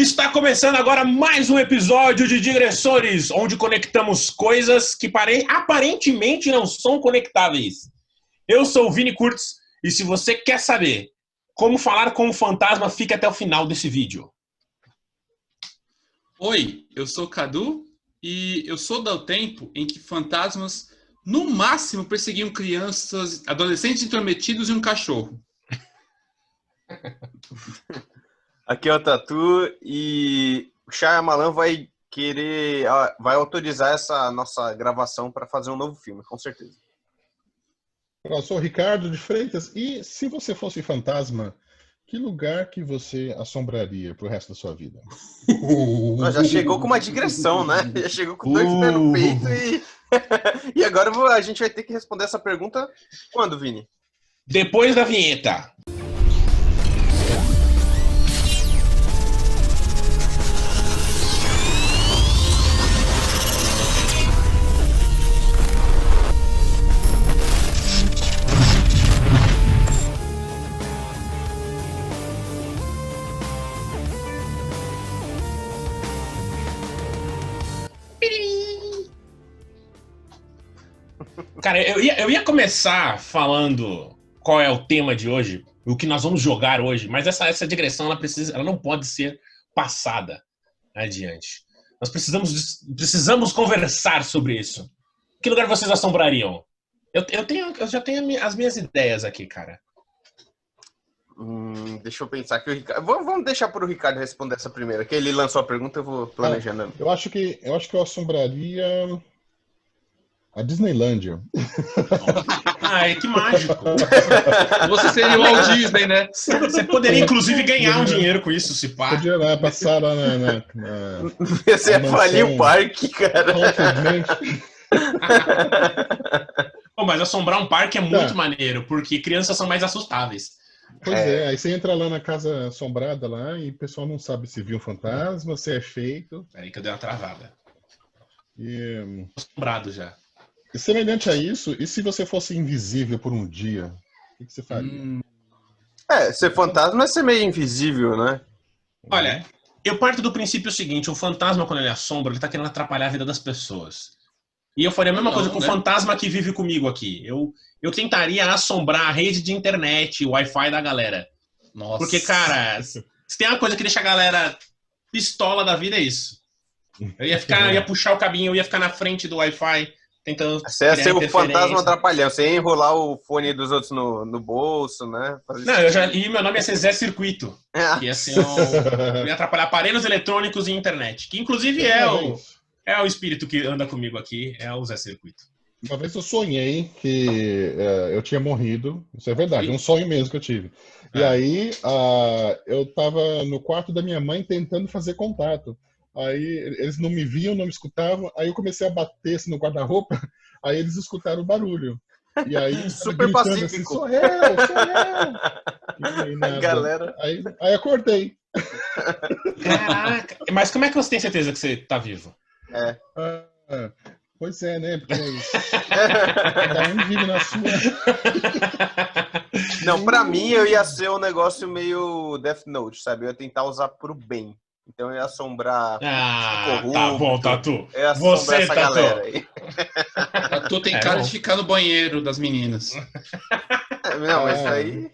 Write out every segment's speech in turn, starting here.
Está começando agora mais um episódio de Digressores, onde conectamos coisas que aparentemente não são conectáveis. Eu sou o Vini Kurtz e se você quer saber como falar com um fantasma, fique até o final desse vídeo. Oi, eu sou o Cadu e eu sou do tempo em que fantasmas, no máximo, perseguiam crianças, adolescentes intrometidos e um cachorro. Aqui é o Tatu e o Shyamalan vai autorizar essa nossa gravação para fazer um novo filme, com certeza. Eu sou o Ricardo de Freitas e se você fosse fantasma, que lugar que você assombraria pro resto da sua vida? Já chegou com uma digressão, né? Já chegou com 2 pés no peito e agora a gente vai ter que responder essa pergunta quando, Vini? Depois da vinheta. Cara, eu ia começar falando qual é o tema de hoje, o que nós vamos jogar hoje, mas essa digressão ela não pode ser passada adiante. Nós precisamos conversar sobre isso. Que lugar vocês assombrariam? Eu já tenho as minhas ideias aqui, cara. Deixa eu pensar que o Ricardo... Vamos deixar para o Ricardo responder essa primeira, que ele lançou a pergunta, eu vou planejando. Eu acho que eu assombraria a Disneylândia. Ai, que mágico. Você seria o Walt Disney, né? Você poderia, inclusive, ganhar um dinheiro com isso, se pá. Podia lá, passar lá na Você ia falir o parque, cara. Pô, mas assombrar um parque é muito maneiro, porque crianças são mais assustáveis. Pois é, aí você entra lá na casa assombrada lá e o pessoal não sabe se viu um fantasma, se é feito. Peraí que eu dei uma travada. E... assombrado já. E semelhante a isso, e se você fosse invisível por um dia, o que você faria? Ser fantasma é ser meio invisível, né? Olha, eu parto do princípio seguinte, o fantasma, quando ele assombra, ele tá querendo atrapalhar a vida das pessoas. E eu faria a mesma coisa com o fantasma que vive comigo aqui. Eu tentaria assombrar a rede de internet, o Wi-Fi da galera. Nossa. Porque, cara, se tem uma coisa que deixa a galera pistola da vida, é isso. Eu ia puxar o cabinho, eu ia ficar na frente do Wi-Fi, tentando... Você ia ser o fantasma atrapalhando, você ia enrolar o fone dos outros no bolso, né? E meu nome ia ser Zé Circuito. Que ia ser eu ia atrapalhar aparelhos eletrônicos e internet. Que, inclusive, é o espírito que anda comigo aqui, é o Zé Circuito. Uma vez eu sonhei que eu tinha morrido, isso é verdade, é um sonho mesmo que eu tive. E aí eu tava no quarto da minha mãe tentando fazer contato. Aí eles não me viam, não me escutavam, aí eu comecei a bater assim, no guarda-roupa, aí eles escutaram o barulho. E aí, super pacífico. Assim, sou eu! E aí, nada. Galera. Aí acordei. Caraca, mas como é que você tem certeza que você tá vivo? Pois é, né? Porque cada um vive na sua. Não, pra mim eu ia ser um negócio meio Death Note, sabe? Eu ia tentar usar pro bem. Então eu ia assombrar corrupto. Tá bom, Tatu. Eu ia assombrar Você, essa Tatu. galera aí. Tatu tem cara de ficar no banheiro das meninas. Não, isso aí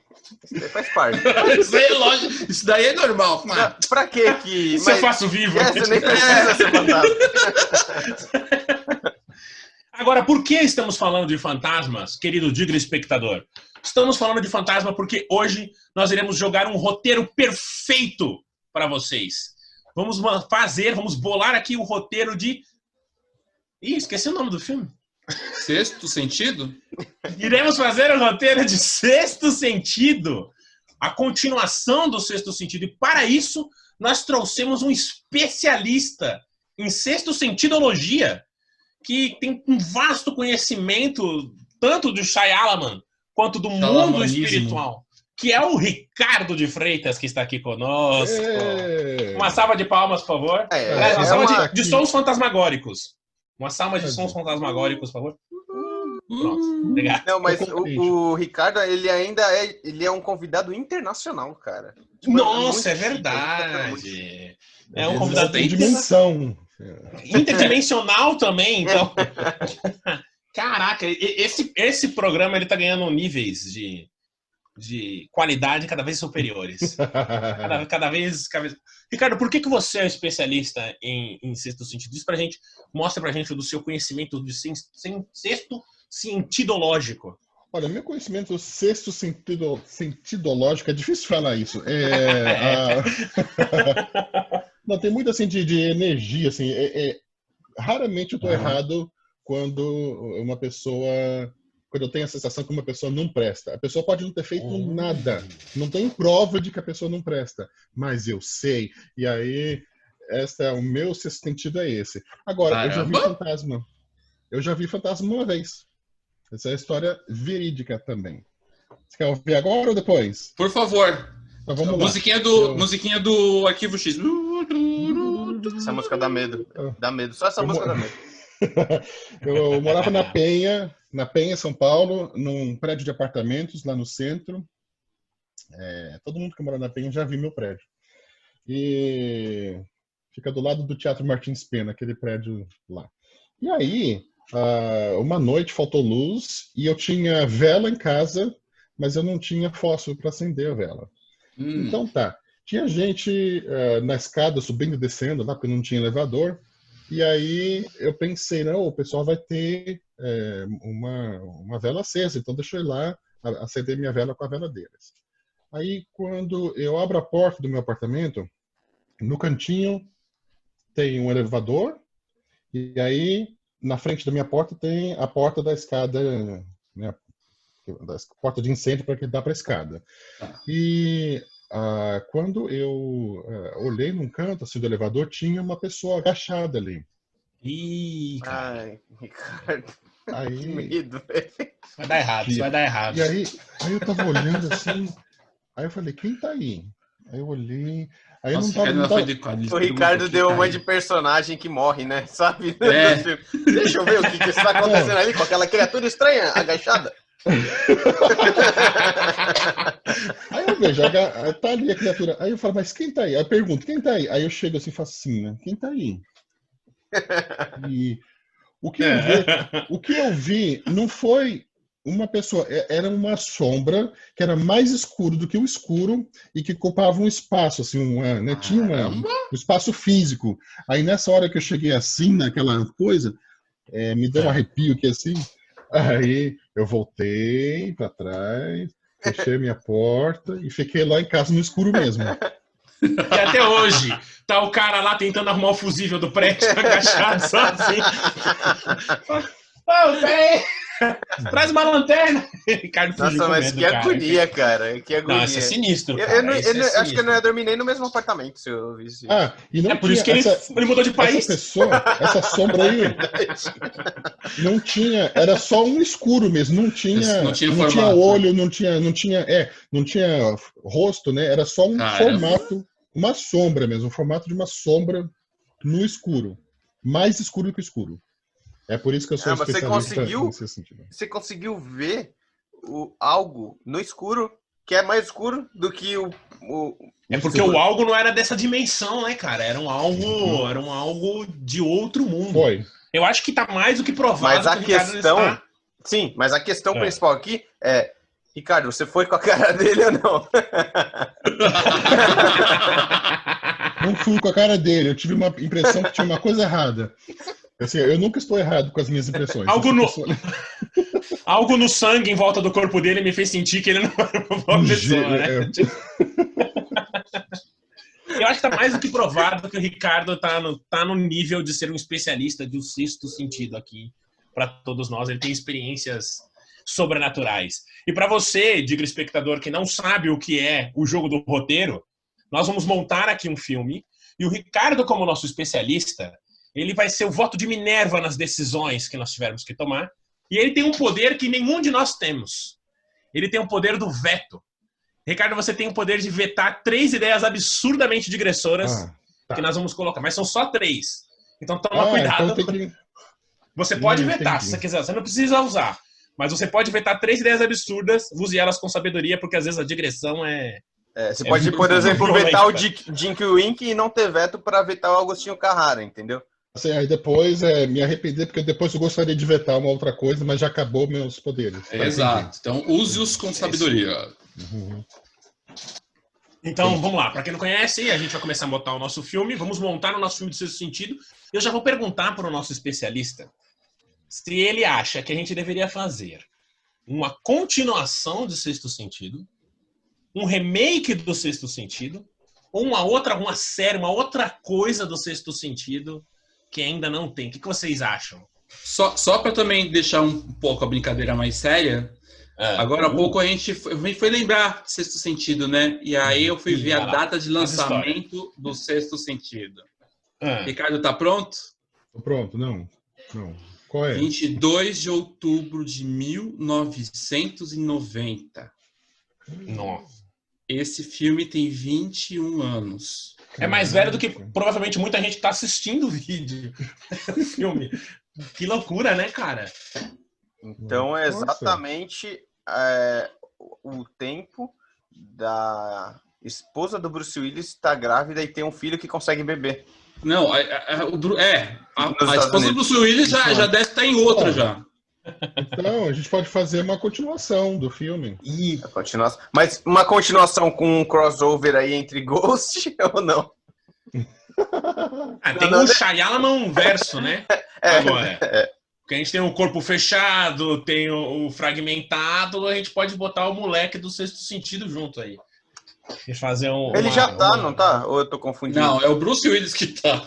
faz parte. Isso aí é lógico. Isso daí é normal. Não, pra quê que... Isso eu faço vivo. Você nem precisa ser fantasma. Agora, por que estamos falando de fantasmas, querido Digre espectador? Estamos falando de fantasma porque hoje nós iremos jogar um roteiro perfeito para vocês. Vamos bolar aqui o roteiro de... esqueci o nome do filme. Sexto Sentido? Iremos fazer o roteiro de Sexto Sentido. A continuação do Sexto Sentido. E para isso, nós trouxemos um especialista em Sexto Sentidologia, que tem um vasto conhecimento, tanto do Shyamalan, quanto do mundo espiritual. Que é o Ricardo de Freitas, que está aqui conosco. Uma salva de palmas, por favor. Uma salva de sons fantasmagóricos. Uma salva de sons fantasmagóricos, por favor. Pronto, obrigado. Não, mas o Ricardo, ele é um convidado internacional, cara. Tipo, Nossa, é chique, verdade. É um Ele convidado tem dimensão. interdimensional também, então. Caraca, esse programa ele tá ganhando níveis de qualidade cada vez superiores. Cada vez. Ricardo, por que você é especialista em sexto sentido? Diz pra gente, mostra pra gente do seu conhecimento de sexto sentidológico. Olha, meu conhecimento do sexto sentidológico, é difícil falar isso. Não, tem muito assim de energia, assim. Raramente eu estou errado quando eu tenho a sensação que uma pessoa não presta. A pessoa pode não ter feito nada, não tem prova de que a pessoa não presta, mas eu sei. E aí, o meu sexto sentido é esse. Agora, Caramba. eu já vi fantasma. Eu já vi fantasma uma vez. Essa é a história verídica também. Você quer ouvir agora ou depois? Por favor. Então vamos lá. Musiquinha do Arquivo X. Essa música dá medo. Dá medo. Só essa música dá medo. Eu morava na Penha, São Paulo, num prédio de apartamentos lá no centro. Todo mundo que mora na Penha já viu meu prédio. E fica do lado do Teatro Martins Pena, aquele prédio lá. E aí, uma noite faltou luz e eu tinha vela em casa, mas eu não tinha fósforo para acender a vela. Então tá. Tinha gente na escada subindo e descendo lá, porque não tinha elevador. E aí eu pensei, não, o pessoal vai ter uma vela acesa, então deixa eu ir lá acender minha vela com a vela deles. Aí quando eu abro a porta do meu apartamento, no cantinho tem um elevador, e aí na frente da minha porta tem a porta da escada, né, da porta de incêndio para que dá para a escada. E quando eu olhei num canto assim, do elevador, tinha uma pessoa agachada ali. Ih, cara. Ai, Ricardo. Aí, Que medo, velho. Vai dar errado, isso vai dar errado. E aí eu tava olhando assim, aí eu falei, quem tá aí? Aí eu olhei, aí Nossa, não tava... O Ricardo deu uma de personagem que morre, né? Sabe? É. Deixa eu ver o que está acontecendo ali com aquela criatura estranha, agachada. Aí eu vejo, tá ali a criatura. Aí eu falo, mas quem tá aí? Aí eu pergunto, quem tá aí? Aí eu chego assim e faço assim, né? Quem tá aí? E o que eu vi não foi uma pessoa, era uma sombra que era mais escuro do que o escuro e que ocupava um espaço, assim, né? Tinha um espaço físico. Aí nessa hora que eu cheguei assim, naquela coisa, me deu um arrepio aqui assim. Aí eu voltei para trás, fechei a minha porta e fiquei lá em casa no escuro mesmo. E até hoje, tá o cara lá tentando arrumar o fusível do prédio, agachado sozinho. Ô, peraí! Traz uma lanterna! Ricardo fugiu. Nossa, mas que agonia, cara. Que agonia. Não, isso é sinistro. Acho que eu não ia dormir nem no mesmo apartamento se eu visse. E não por isso que ele mudou de país. Essa sombra aí, não tinha, era só um escuro mesmo, não tinha olho, não tinha rosto, né? Era só um formato, uma sombra mesmo, um formato de uma sombra no escuro, mais escuro que o escuro. É por isso que eu sou especialista nesse sentido. Você conseguiu ver algo no escuro que é mais escuro do que o porque o algo não era dessa dimensão, né, cara? Era um algo de outro mundo. Foi. Eu acho que tá mais do que provado. Mas a questão... Sim, mas a questão principal aqui é... Ricardo, você foi com a cara dele ou não? Não fui com a cara dele. Eu tive uma impressão que tinha uma coisa errada. Assim, eu nunca estou errado com as minhas impressões. Algo no sangue em volta do corpo dele me fez sentir que ele não era uma boa pessoa, né? Eu acho que tá mais do que provado que o Ricardo tá no nível de ser um especialista de um sexto sentido aqui para todos nós. Ele tem experiências sobrenaturais. E para você, diga espectador, que não sabe o que é o jogo do roteiro, nós vamos montar aqui um filme e o Ricardo, como nosso especialista, ele vai ser o voto de Minerva nas decisões que nós tivermos que tomar. E ele tem um poder que nenhum de nós temos. Ele tem o poder do veto. Ricardo, você tem o poder de vetar 3 ideias absurdamente digressoras que nós vamos colocar. Mas são só 3. Então toma cuidado. Então Você pode vetar se você quiser. Você não precisa usar. Mas você pode vetar 3 ideias absurdas, use elas com sabedoria, porque às vezes a digressão é... Você pode, por exemplo, vetar o Dinky Wink e não ter veto para vetar o Agostinho Carrara, entendeu? Assim, aí depois me arrepender, porque depois eu gostaria de vetar uma outra coisa, mas já acabou meus poderes. Exato. Então, use-os com sabedoria. Uhum. Então, vamos lá. Para quem não conhece, a gente vai começar a montar o nosso filme. Vamos montar o nosso filme do Sexto Sentido. Eu já vou perguntar para o nosso especialista se ele acha que a gente deveria fazer uma continuação de Sexto Sentido, um remake do Sexto Sentido, ou uma série, uma outra coisa do Sexto Sentido que ainda não tem. O que vocês acham? Só para também deixar um pouco a brincadeira mais séria, agora há pouco a gente foi lembrar de Sexto Sentido, né? E aí eu fui ver a data de lançamento do Sexto Sentido. Ricardo, tá pronto? Tô pronto, não. Qual é? 22 de outubro de 1990. Nossa. Esse filme tem 21 anos. É mais velho do que provavelmente muita gente está assistindo o vídeo. O filme. Que loucura, né, cara? Então é exatamente o tempo da esposa do Bruce Willis estar grávida e ter um filho que consegue beber. Não, a esposa do Bruce Willis já deve estar em outra já. Então, a gente pode fazer uma continuação do filme. Mas uma continuação com um crossover aí entre Ghost ou não? Tem um Shyamalan verso, né? Agora. Porque a gente tem o corpo fechado, tem o fragmentado, a gente pode botar o moleque do Sexto Sentido junto aí. E fazer Ele já tá, não tá? Ou eu tô confundindo? Não, é o Bruce Willis que tá.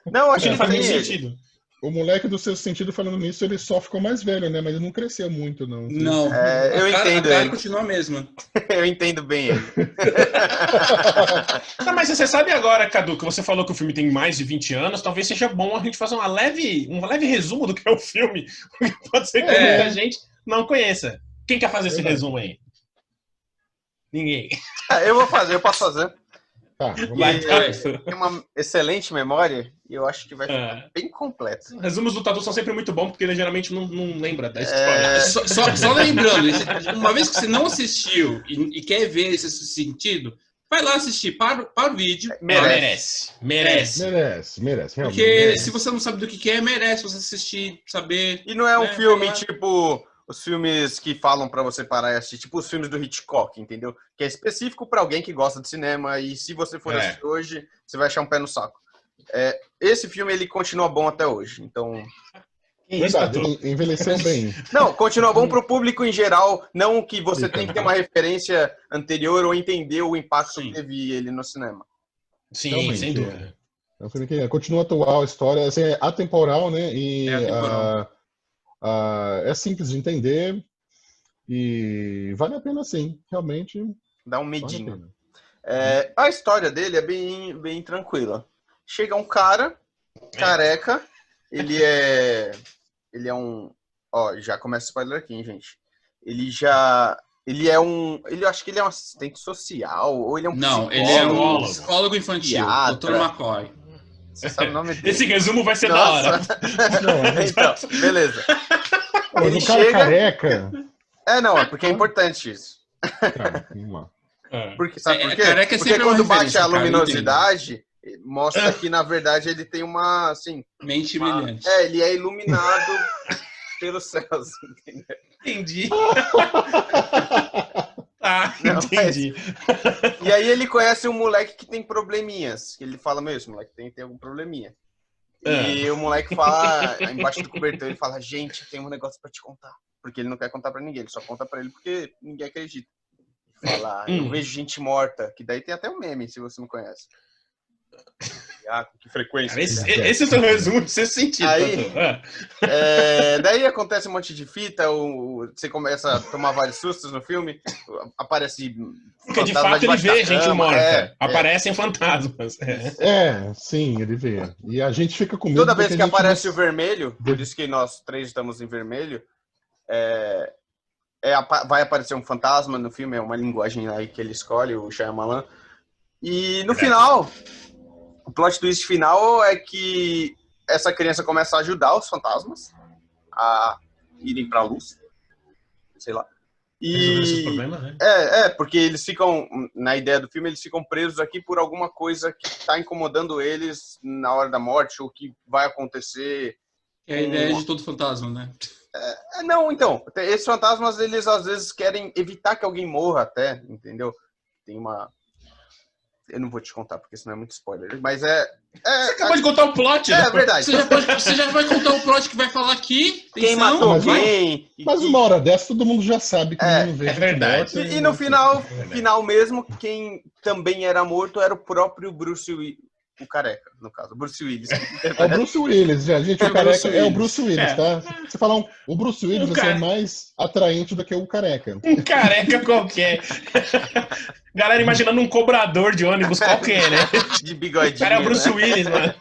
Não, acho que faz tem muito ele. sentido. O moleque do Sexto Sentido, falando nisso, ele só ficou mais velho, né? Mas ele não cresceu muito, não. Não, eu entendo ele. ele. Continua a mesma. Eu entendo bem ele. Não, mas você sabe agora, Cadu, que você falou que o filme tem mais de 20 anos, talvez seja bom a gente fazer um leve resumo do que é o filme, porque pode ser que muita gente não conheça. Quem quer fazer esse resumo aí? Ninguém. Eu posso fazer. Tá, vamos lá. Tem uma excelente memória e eu acho que vai ficar bem completo. Os resumos do Tatu são sempre muito bons, porque ele geralmente não lembra da história. Só lembrando, uma vez que você não assistiu e quer ver esse sentido, vai lá assistir, para o vídeo. Merece, realmente. Porque se você não sabe do que é, merece você assistir, saber. E não é um filme tipo os filmes que falam pra você parar e assistir, tipo os filmes do Hitchcock, entendeu? Que é específico pra alguém que gosta de cinema e se você for assistir hoje, você vai achar um pé no saco. Esse filme, ele continua bom até hoje, então... Verdade, envelheceu bem. Não, continua bom pro público em geral, não que você tem que ter uma referência anterior ou entender o impacto que teve ele no cinema. Sim, realmente, sem dúvida. É um filme que continua atual, a história assim, é atemporal, né? E é simples de entender e vale a pena, sim. Realmente. Dá um medinho. A história dele é bem tranquila. Chega um cara careca, ele é um... Ó, já começa o spoiler aqui, hein, gente. Ele acho que ele é um assistente social, ou ele é um psicólogo. Não, ele é um psicólogo infantil, Dr. McCoy. Você sabe o nome dele? Esse resumo vai ser da hora. Então, beleza. Ele chega... careca. Não, é porque é importante isso. Tá, vamos lá. Sabe por quê? Porque quando bate a luminosidade, mostra que, na verdade, ele tem uma, assim... Mente brilhante. Ele é iluminado pelos céus, entendeu? Entendi. Entendi. E aí ele conhece um moleque que tem probleminhas. Ele fala, esse moleque tem algum probleminha. E o moleque fala, embaixo do cobertor, ele fala, gente, tem um negócio pra te contar. Porque ele não quer contar pra ninguém, ele só conta pra ele porque ninguém acredita. Fala, eu vejo gente morta, que daí tem até um meme, se você não conhece. Com que frequência. Esse é o seu resumo de Sexto Sentido. Aí, daí acontece um monte de fita, você começa a tomar vários sustos no filme, aparece... Porque de fato ele vê gente morta, aparecem fantasmas. Sim, ele vê. E a gente fica com medo. Toda vez que aparece o vermelho, por isso que nós três estamos em vermelho, vai aparecer um fantasma no filme, é uma linguagem aí que ele escolhe, o Shyamalan. E no final... O plot twist final é que essa criança começa a ajudar os fantasmas a irem pra luz. Sei lá. Resolver esses problemas, né? Porque eles ficam, na ideia do filme, eles ficam presos aqui por alguma coisa que tá incomodando eles na hora da morte, ou que vai acontecer. É a ideia de todo fantasma, né? Não, então, esses fantasmas, eles às vezes querem evitar que alguém morra até, entendeu? Tem uma... Eu não vou te contar, porque senão é muito spoiler, mas Você acabou de contar o plot, né? É verdade. Você já vai contar o plot que vai falar aqui? Quem Atenção, matou vai. quem... Mas uma hora dessa, todo mundo já sabe que não vejo. É verdade. morto, E no final mesmo, quem também era morto era o próprio Bruce Willis. O careca, no caso. Bruce Willis. É o Bruce Willis, gente. O careca é o Bruce Willis, tá? Você falar o Bruce Willis é mais atraente do que o careca. Um careca qualquer. Galera imaginando um cobrador de ônibus qualquer, né? De bigodinho. O cara é o Bruce né? Willis, mano.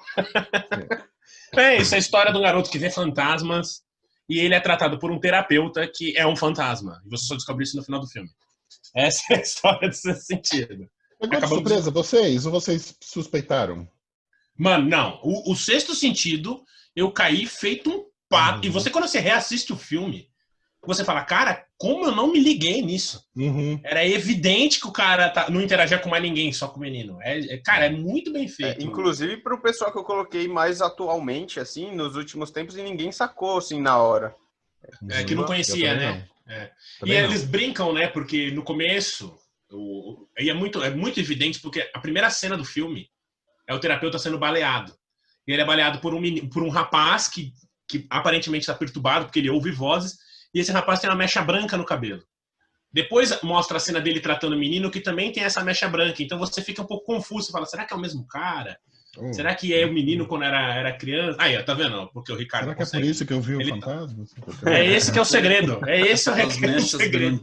Isso é a história de um garoto que vê fantasmas e ele é tratado por um terapeuta que é um fantasma. E você só descobre isso no final do filme. Essa é a história desse sentido. Pegou de surpresa vocês? Ou vocês suspeitaram? Mano, não. O Sexto Sentido, eu caí feito um pato. E você, quando você reassiste o filme, você fala, cara, como eu não me liguei nisso? Era evidente que o cara não interagia com mais ninguém, só com o menino. Cara, é muito bem feito. Inclusive pro pessoal que eu coloquei mais atualmente, assim, nos últimos tempos, e ninguém sacou, assim, na hora. Que não conhecia, né? E eles brincam, né? Porque no começo... é muito evidente, porque a primeira cena do filme é o terapeuta sendo baleado. E ele é baleado por um rapaz que aparentemente está perturbado, porque ele ouve vozes, e esse rapaz tem uma mecha branca no cabelo. Depois mostra a cena dele tratando o menino, que também tem essa mecha branca. Então você fica um pouco confuso, você fala, será que é o mesmo cara? Será que é o menino quando era criança? Aí, ó, tá vendo? Porque o Ricardo será que é por isso que eu vi o fantasma? É esse que é o segredo. É esse o segredo.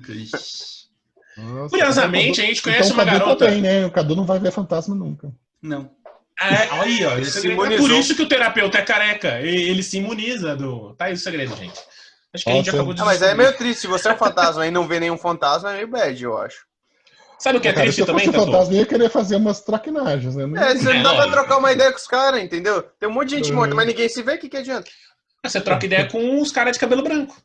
Nossa, curiosamente, a gente conhece uma garota... Também, né? O Cadu não vai ver fantasma nunca. Não. Aí, ó. Ele se é imunizou. por isso que o terapeuta é careca. Ele se imuniza do... Tá aí o segredo, gente. Acho que a gente acabou de mas é meio triste. Se você é um fantasma e não vê nenhum fantasma, é meio bad, eu acho. Sabe o que é triste também, Tatu? Se eu fosse fantasma, eu ia querer fazer umas traquinagens, né? Você não dá pra trocar uma ideia com os caras, entendeu? Tem um monte de gente morta, mas ninguém se vê, o que adianta? Você troca ideia com os caras de cabelo branco.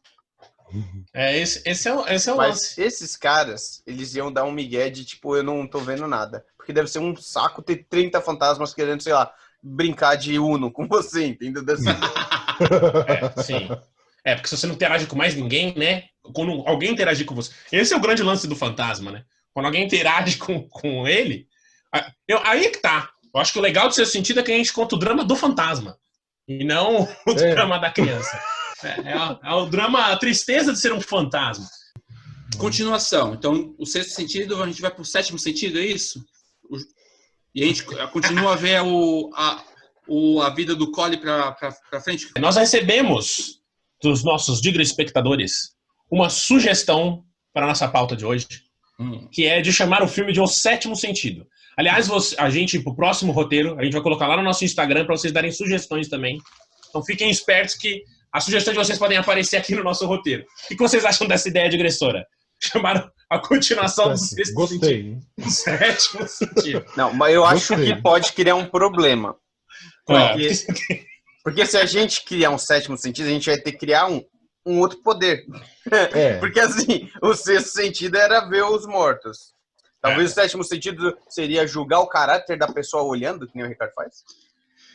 Esse é o Mas lance. esses caras, eles iam dar um migué de tipo, eu não tô vendo nada. Porque deve ser um saco ter 30 fantasmas querendo, sei lá, brincar de Uno com você, entendeu? Sim. Porque se você não interage com mais ninguém, né? Quando alguém interagir com você... Esse é o grande lance do fantasma, né? Quando alguém interage com ele... Aí é que tá. Eu acho que o legal do Sexto Sentido é que a gente conta o drama do fantasma. E não o drama da criança. É o drama, a tristeza de ser um fantasma. Continuação. Então, o Sexto Sentido, a gente vai pro Sétimo Sentido, é isso? E a gente continua a ver a vida do Collie pra frente? Nós recebemos dos nossos dignos espectadores uma sugestão para a nossa pauta de hoje, que é de chamar o filme de O Sétimo Sentido. Aliás, a gente, pro próximo roteiro, a gente vai colocar lá no nosso Instagram para vocês darem sugestões também. Então fiquem espertos que as sugestões de vocês podem aparecer aqui no nosso roteiro. O que vocês acham dessa ideia de agressora? Chamaram a continuação do Sexto Sentido. Do Sétimo Sentido. Não, mas eu acho que pode criar um problema. Porque se a gente criar um Sétimo Sentido, a gente vai ter que criar um outro poder. Porque assim, o Sexto Sentido era ver os mortos. Talvez o Sétimo Sentido seria julgar o caráter da pessoa olhando, que nem o Ricardo faz.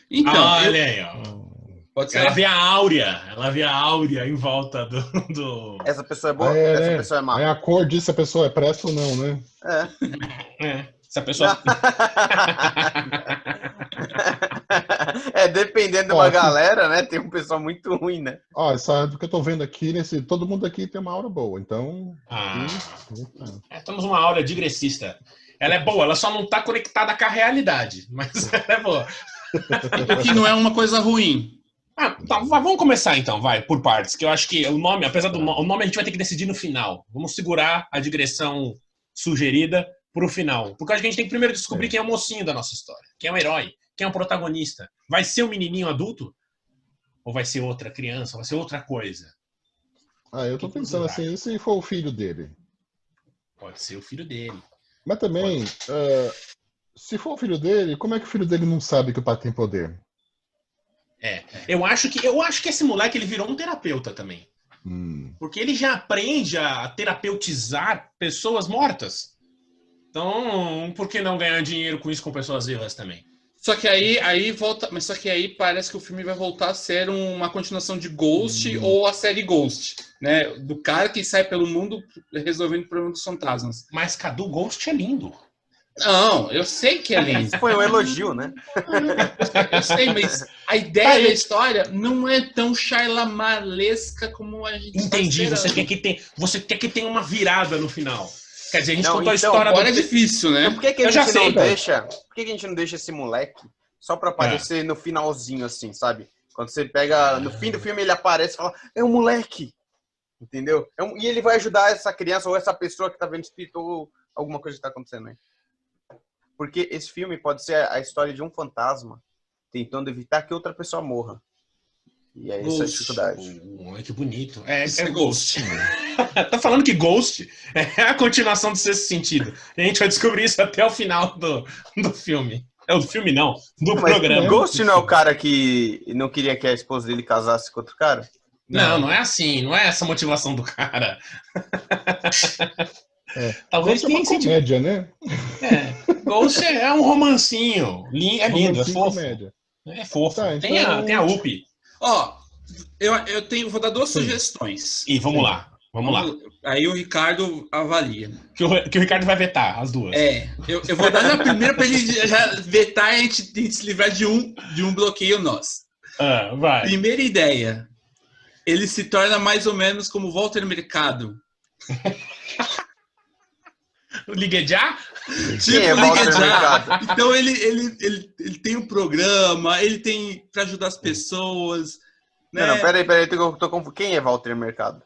Então, olha aí, ó. Pode ser. Ela vê a áurea em volta do... Essa pessoa é boa, essa pessoa é má. É a cor disso, se a pessoa é presta ou não, né? Se a pessoa... Dependendo de uma galera, né? Tem um pessoal muito ruim, né? Sabe o que eu tô vendo aqui, todo mundo aqui tem uma aura boa, então... Temos uma aura digressista. Ela é boa, ela só não tá conectada com a realidade, mas ela é boa. O que não é uma coisa ruim. Tá, vamos começar então, por partes, que eu acho que o nome, apesar do nome, a gente vai ter que decidir no final. Vamos segurar a digressão sugerida pro final. Porque acho que a gente tem que primeiro descobrir quem é o mocinho da nossa história, quem é o herói, quem é o protagonista. Vai ser um menininho adulto? Ou vai ser outra criança? Vai ser outra coisa? Eu tô pensando assim, e se for o filho dele? Pode ser o filho dele. Mas também, se for o filho dele, como é que o filho dele não sabe que o pai tem poder? Eu acho que esse moleque ele virou um terapeuta também. Porque ele já aprende a terapeutizar pessoas mortas. Então, por que não ganhar dinheiro com isso com pessoas vivas também? Só que aí volta, mas só que aí parece que o filme vai voltar a ser uma continuação de Ghost ou a série Ghost, né? Do cara que sai pelo mundo resolvendo o problema dos fantasmas. Mas Cadu, Ghost é lindo. Não, eu sei que é lindo. Foi um elogio, né? Eu sei, mas a ideia da história não é tão charlamalesca como a gente Entendi, tá você quer que tenha uma virada no final. Quer dizer, a gente Não, contou a então, história agora é difícil, né? Então, por que a Eu já gente sei, não cara. deixa? Por que a gente não deixa esse moleque só pra aparecer no finalzinho, assim, sabe? Quando você pega. No fim do filme ele aparece e fala, é um moleque. Entendeu? E ele vai ajudar essa criança ou essa pessoa que tá vendo espírito ou alguma coisa que tá acontecendo aí. Porque esse filme pode ser a história de um fantasma tentando evitar que outra pessoa morra. E é essa a dificuldade. Que bonito. É Ghost. Tá falando que Ghost é a continuação do Sexto Sentido. E a gente vai descobrir isso até o final do filme. É o filme não, do programa. Ghost não é o cara que não queria que a esposa dele casasse com outro cara? Não é assim. Não é essa a motivação do cara. Talvez Ghost é uma comédia, né? Ghost é um romancinho. É lindo, é Romancinho, fofo. comédia. É fofo. Tá, então- Tem a Upi. Ó, vou dar duas sugestões. E vamos lá. Aí o Ricardo avalia. Que o Ricardo vai vetar as duas. Eu vou dar na primeira pra ele já vetar e a gente se livrar de um bloqueio nosso. Vai. Primeira ideia. Ele se torna mais ou menos como Walter Mercado. Ligue já? Quem é Walter Mercado? Então ele tem um programa, ele tem pra ajudar as pessoas. Né? Não, peraí, tô confuso. Quem é Walter Mercado?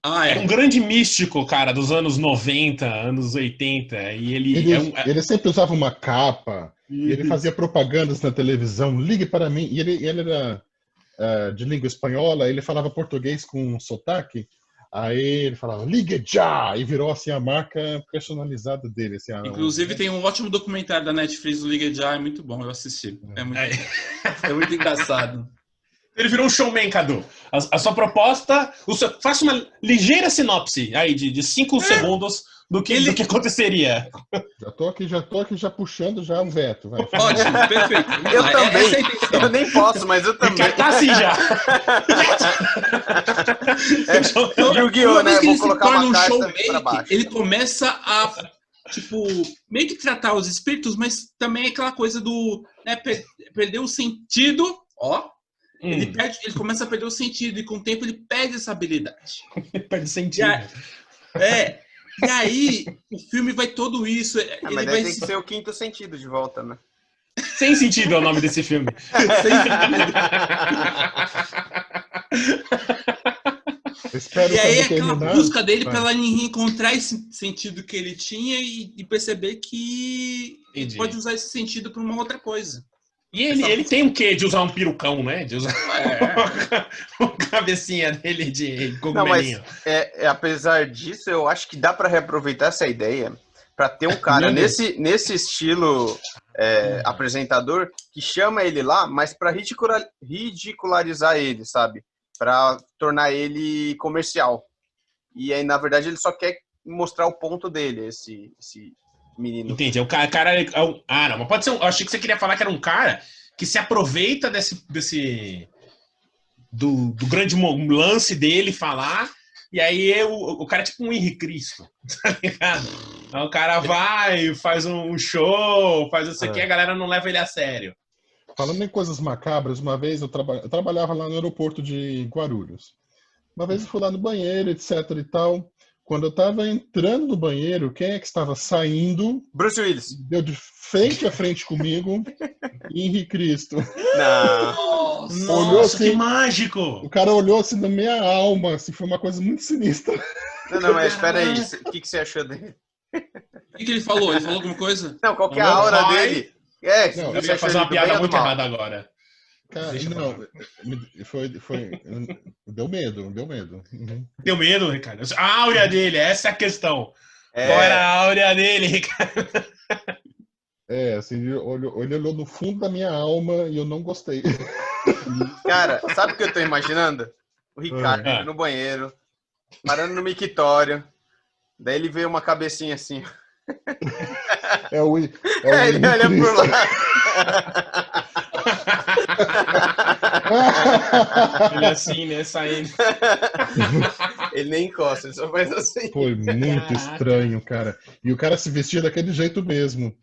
É um grande místico, cara, dos anos 90, anos 80. E ele sempre usava uma capa, e ele fazia propagandas na televisão, ligue para mim. E ele era de língua espanhola, ele falava português com sotaque. Aí ele falava, ligue já! E virou assim a marca personalizada dele. Assim, Inclusive tem um ótimo documentário da Netflix do Ligue já, é muito bom, eu assisti. É muito engraçado. Ele virou um showman, Cadu. A sua proposta, faça uma ligeira sinopse aí de 5 segundos do que aconteceria. Já tô aqui já puxando já o veto. Vai. Ótimo, perfeito. Eu também. Eu nem posso, mas eu também. Tá assim já. Yu-Gi-Oh, né? Vou colocar uma um carta showman, pra baixo. ele começa a, meio que tratar os espíritos, mas também aquela coisa do, né, perder o sentido, Ele começa a perder o sentido e com o tempo ele perde essa habilidade. Perde sentido. E aí o filme vai todo isso. Mas tem que ser o quinto sentido de volta, né? Sem sentido é o nome desse filme. E aí é aquela busca dele para ela reencontrar esse sentido que ele tinha e perceber que ele pode usar esse sentido para uma outra coisa. E ele tem o quê? De usar um perucão, né? De usar uma cabecinha dele de cogumelinho. Não, mas apesar disso, eu acho que dá para reaproveitar essa ideia para ter um cara nesse estilo apresentador que chama ele lá, mas para ridicularizar ele, sabe? Para tornar ele comercial. E aí, na verdade, ele só quer mostrar o ponto dele, esse menino. Entendi. O cara não, mas pode ser. Eu achei que você queria falar que era um cara que se aproveita do grande lance dele falar, e aí o cara é tipo um Henrique Cristo, tá ligado? Então o cara vai, faz um show, faz isso aqui, a galera não leva ele a sério. Falando em coisas macabras, uma vez eu trabalhava lá no aeroporto de Guarulhos. Uma vez eu fui lá no banheiro, etc e tal. Quando eu tava entrando no banheiro, quem é que estava saindo? Bruce Willis. Deu de frente a frente comigo, Henrique Cristo. Não. Nossa, assim, que mágico! O cara olhou assim na minha alma, assim, foi uma coisa muito sinistra. Não, mas espera aí, o que você achou dele? O que ele falou? Ele falou alguma coisa? Não, qual que é a aura dele? Não, eu ia fazer uma piada muito errada agora. Cara, não, deu medo. Uhum. Deu medo, Ricardo? A áurea dele, essa é a questão. Qual era a áurea dele, Ricardo? Assim, ele olhou no fundo da minha alma e eu não gostei. Cara, sabe o que eu tô imaginando? O Ricardo no banheiro, parando no mictório. Daí ele vê uma cabecinha assim. Ele olha por lá. Ele assim, né? Saindo. Ele nem encosta, ele só faz assim. Foi muito estranho, cara. E o cara se vestia daquele jeito mesmo.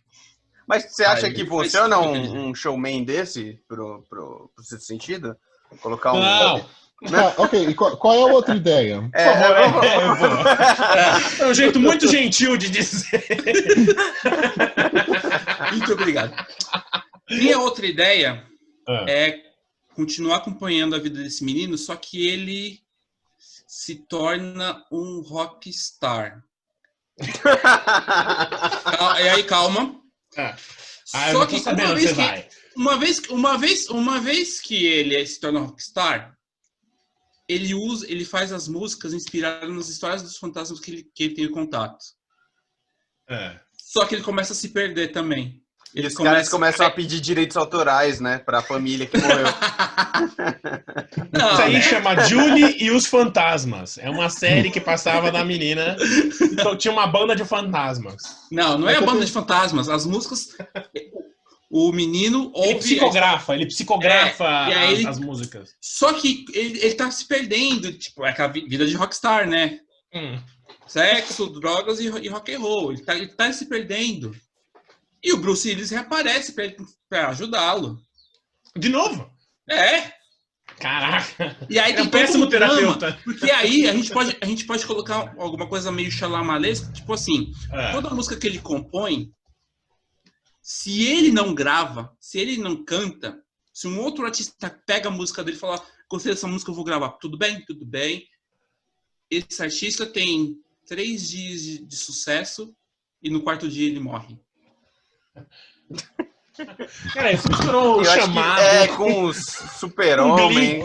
Mas você acha que funciona um showman desse pro Sexto Sentido? Colocar um... Não. Ok, e qual é a outra ideia? É um jeito muito gentil de dizer. Muito obrigado. Minha outra ideia é continuar acompanhando a vida desse menino, só que ele se torna um rockstar. E aí, calma. Só que uma vez que ele se torna rockstar, ele faz as músicas inspiradas nas histórias dos fantasmas que ele tem contato. Só que ele começa a se perder também. E os caras começam a pedir direitos autorais, né? Pra família que morreu. Isso aí chama Julie e os Fantasmas. É uma série que passava da menina. Então tinha uma banda de fantasmas. Não é a banda de fantasmas. As músicas... O menino ouve... Ele psicografa as músicas. Só que ele tá se perdendo. Tipo, é a vida de rockstar, né? Sexo, drogas e rock and roll. Ele tá se perdendo. E o Bruce Willis reaparece pra ajudá-lo. De novo? Caraca. E aí tem um péssimo terapeuta. Porque aí a gente pode colocar alguma coisa meio xalamalesca. Tipo assim, toda música que ele compõe, se ele não grava, se ele não canta, se um outro artista pega a música dele e fala, gostei dessa música, eu vou gravar. Tudo bem? Tudo bem. Esse artista tem 3 dias de sucesso e no 4º dia ele morre. Cara, isso misturou o chamado. Com os super-homem.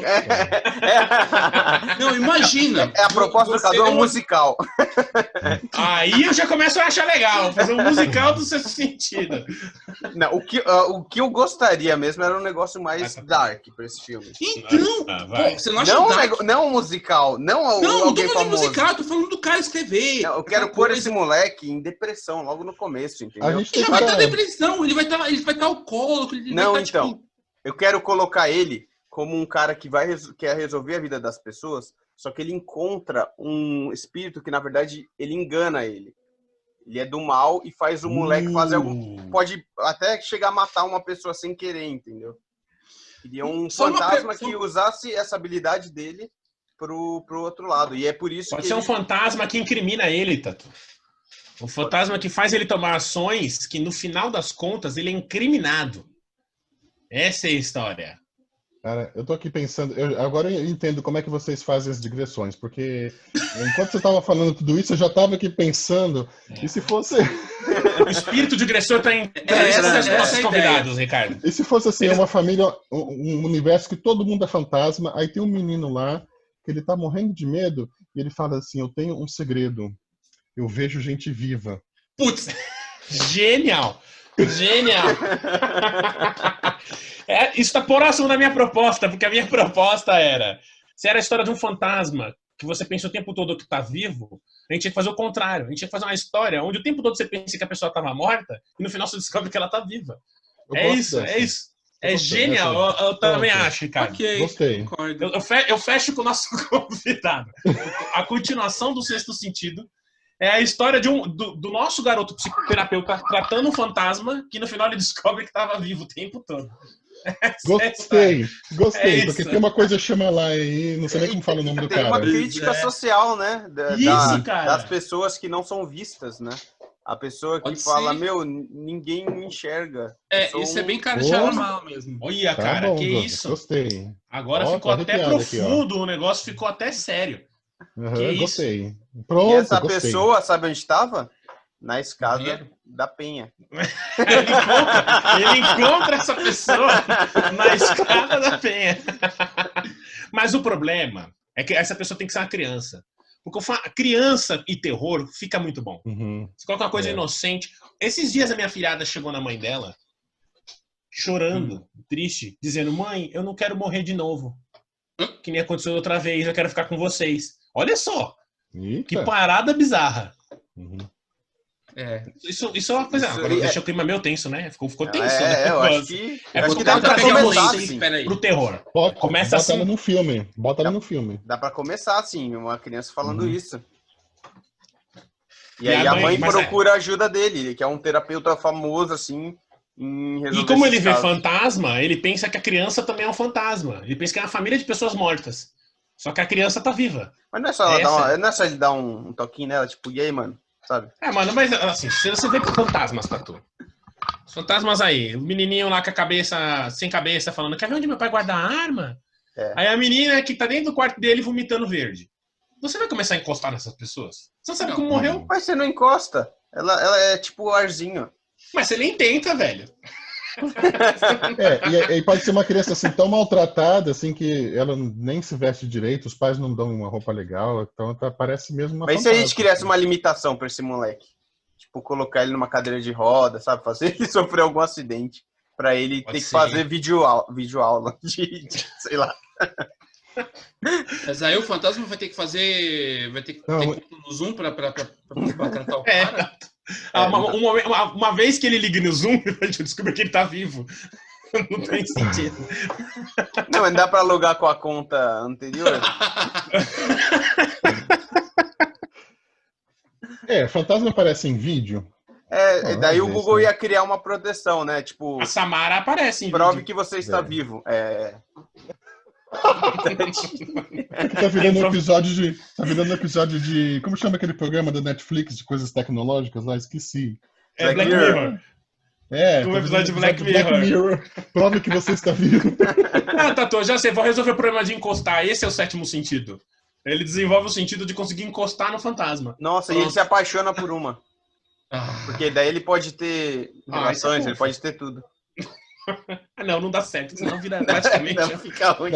Não, imagina. É a proposta do Cadu, um musical. Aí eu já começo a achar legal. Fazer um musical do Sexto Sentido. Não, o que eu gostaria mesmo era um negócio mais dark pra esse filme. Então, você não acha não um musical, não alguém famoso. De musical, tô falando do cara escrever. Não, eu quero pôr esse moleque em depressão logo no começo, entendeu? Ele já vai estar em depressão, ele vai estar alcoólico. Eu quero colocar ele como um cara que quer resolver a vida das pessoas, só que ele encontra um espírito que, na verdade, ele engana ele. Ele é do mal e faz o moleque fazer algo... Pode até chegar a matar uma pessoa sem querer, entendeu? Ele é um fantasma que usasse essa habilidade dele pro outro lado. E é por isso Pode ser um fantasma que incrimina ele, Tatu. Um fantasma que faz ele tomar ações que, no final das contas, ele é incriminado. Essa é a história. Cara, eu tô aqui pensando... Agora eu entendo como é que vocês fazem as digressões, porque enquanto você tava falando tudo isso, eu já tava aqui pensando, e se fosse... O espírito digressor tá em esses nossos convidados, Ricardo. E se fosse assim, uma família, um universo que todo mundo é fantasma, aí tem um menino lá, que ele tá morrendo de medo, e ele fala assim, eu tenho um segredo. Eu vejo gente viva. Putz, genial! Genial! Isso tá próximo da minha proposta, porque a minha proposta era, se era a história de um fantasma, que você pensa o tempo todo que tá vivo, a gente tinha que fazer o contrário. A gente tinha que fazer uma história onde o tempo todo você pensa que a pessoa tava morta, e no final você descobre que ela tá viva. É isso. É genial, eu também acho, Ricardo. Ok, gostei. Eu fecho com o nosso convidado. A continuação do Sexto Sentido é a história do nosso garoto psicoterapeuta tratando um fantasma que no final ele descobre que estava vivo o tempo todo. Gostei, porque tem uma coisa chama lá aí, não sei nem como fala o nome do cara. Tem uma crítica social, né? Das pessoas que não são vistas, né? A pessoa que fala, ninguém me enxerga. Isso é bem cara de mal mesmo. Olha, cara, bom, que Douglas, isso. Gostei. Agora ficou até profundo, o negócio ficou até sério. Gostei. Pronto, e essa pessoa, sabe onde estava? Na escada da Penha. Ele encontra essa pessoa na escada da Penha. Mas o problema é que essa pessoa tem que ser uma criança. Porque criança e terror fica muito bom. Você coloca uma coisa inocente. Esses dias a minha filhada chegou na mãe dela, chorando, triste, dizendo, mãe, eu não quero morrer de novo. Que nem aconteceu outra vez, eu quero ficar com vocês. Olha só. Eita. Que parada bizarra. Uhum. Isso é uma coisa. Agora deixa o clima meio tenso, né? Ficou tenso, né? Eu acho que acho que dá pra começar assim, pro terror. Começa bota assim. Ela no filme. Bota ela no filme. Dá pra começar assim, uma criança falando isso. E aí a mãe procura a ajuda dele, que é um terapeuta famoso, assim, em resolver. E como ele vê fantasma, ele pensa que a criança também é um fantasma. Ele pensa que é uma família de pessoas mortas. Só que a criança tá viva. Mas não é só ele dar um toquinho nela, tipo, e aí, mano? Sabe? Mano, mas assim, você vê fantasmas, Tatu. Os fantasmas aí, o menininho lá com a cabeça, sem cabeça, falando, quer ver onde meu pai guarda a arma? Aí a menina que tá dentro do quarto dele vomitando verde. Você vai começar a encostar nessas pessoas? Você não sabe como morreu? Mas você não encosta. Ela é tipo arzinho. Mas você nem tenta, velho. E pode ser uma criança assim tão maltratada assim que ela nem se veste direito, os pais não dão uma roupa legal, então parece mesmo uma Mas se a gente criasse uma limitação pra esse moleque, tipo colocar ele numa cadeira de roda, sabe, fazer ele sofrer algum acidente pra ele ter que fazer videoaula de sei lá. Mas aí o fantasma vai ter que fazer, vai ter que no Zoom pra tratar o cara. Uma vez que ele liga no Zoom, a gente descobre que ele tá vivo. Não tem sentido. Não, mas dá pra logar com a conta anterior? Fantasma aparece em vídeo. Daí o Google ia criar uma proteção, né? Tipo, a Samara aparece em prove vídeo. que você está vivo. Tá virando um episódio de. Como chama aquele programa da Netflix de coisas tecnológicas lá? Esqueci. Black Mirror. Um episódio de Black Mirror. Prove que você está vivo. Não, Tatu, já sei, vou resolver o problema de encostar. Esse é o sétimo sentido. Ele desenvolve o sentido de conseguir encostar no fantasma. Nossa, e ele se apaixona por uma. Porque daí ele pode ter relações, ele pode ter tudo. Não dá certo, senão vira praticamente. Não, fica ruim.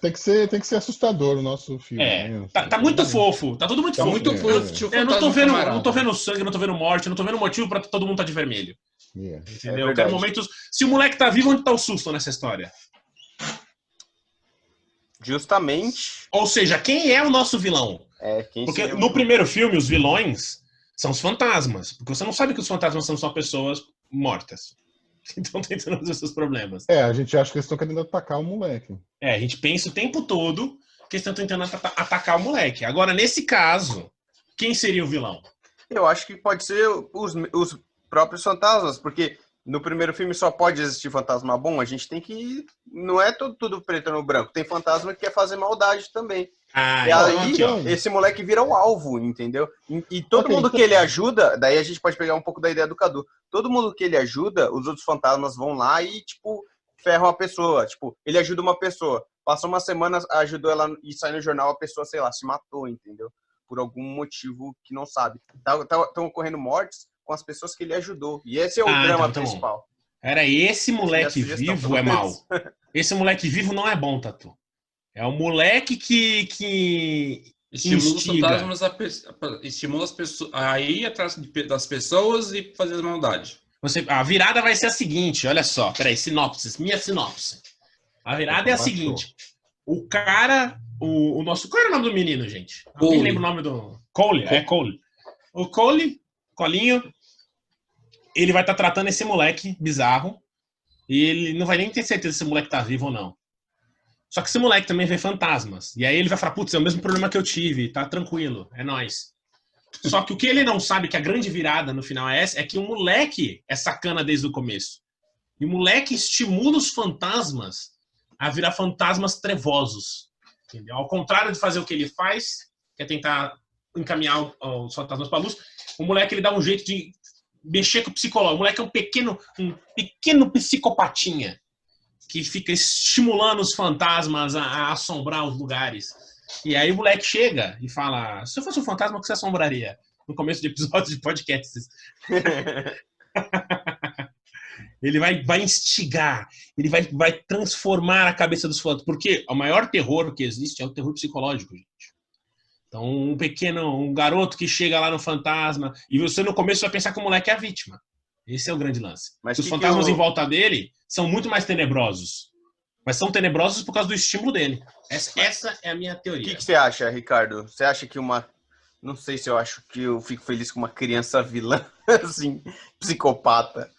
Tem que ser assustador o nosso filme. Tá muito fofo, tá tudo muito fofo. Muito fofo. Eu não tô vendo sangue, não tô vendo morte, não tô vendo motivo pra todo mundo tá de vermelho. Entendeu? Eu quero momentos. Se o moleque tá vivo, onde tá o susto nessa história? Justamente. Ou seja, quem é o nosso vilão? Porque no primeiro filme, os vilões são os fantasmas. Porque você não sabe que os fantasmas são só pessoas mortas. Então tentando resolver seus problemas. A gente acha que eles estão querendo atacar o moleque. A gente pensa o tempo todo que eles estão tentando atacar o moleque. Agora, nesse caso, quem seria o vilão? Eu acho que pode ser os próprios fantasmas, porque no primeiro filme só pode existir fantasma bom, a gente tem que... Não é tudo preto no branco, tem fantasma que quer fazer maldade também. E aí, esse moleque vira o alvo, entendeu? E todo mundo que ele ajuda, daí a gente pode pegar um pouco da ideia do Cadu, todo mundo que ele ajuda, os outros fantasmas vão lá e, tipo, ferram a pessoa. Tipo, ele ajuda uma pessoa, passou uma semana, ajudou ela e sai no jornal, a pessoa, sei lá, se matou, entendeu? Por algum motivo que não sabe. Estão ocorrendo mortes com as pessoas que ele ajudou. E esse é o drama principal. Esse moleque vivo é mau. Esse moleque vivo não é bom, Tatu. É o moleque que estimula os fantasmas, estimula as pessoas a ir atrás das pessoas e fazer maldade. A virada vai ser a seguinte, olha só, peraí, minha sinopse. A virada é a seguinte, o cara, o nosso... Qual era o nome do menino, gente? Quem lembra o nome do... Cole. O Colinho, ele vai estar tratando esse moleque bizarro e ele não vai nem ter certeza se esse moleque tá vivo ou não. Só que esse moleque também vê fantasmas. E aí ele vai falar, putz, é o mesmo problema que eu tive, tá tranquilo, é nóis. Só que o que ele não sabe, que a grande virada no final é essa, é que o moleque é sacana desde o começo. E o moleque estimula os fantasmas a virar fantasmas trevosos. Entendeu? Ao contrário de fazer o que ele faz, que é tentar encaminhar os fantasmas pra luz, o moleque ele dá um jeito de mexer com o psicológico. O moleque é um pequeno psicopatinha que fica estimulando os fantasmas a assombrar os lugares. E aí o moleque chega e fala, se eu fosse um fantasma, o que você assombraria? No começo de episódios de podcasts. Ele vai instigar, ele vai transformar a cabeça dos fantasmas. Porque o maior terror que existe é o terror psicológico, gente. Então, um garoto que chega lá no fantasma, e você no começo vai pensar que o moleque é a vítima. Esse é o grande lance. Mas os fantasmas em volta dele são muito mais tenebrosos. Mas são tenebrosos por causa do estímulo dele. Essa é a minha O teoria. que você acha, Ricardo? Você acha que uma... Não sei se eu acho que eu fico feliz com uma criança vilã, assim, psicopata.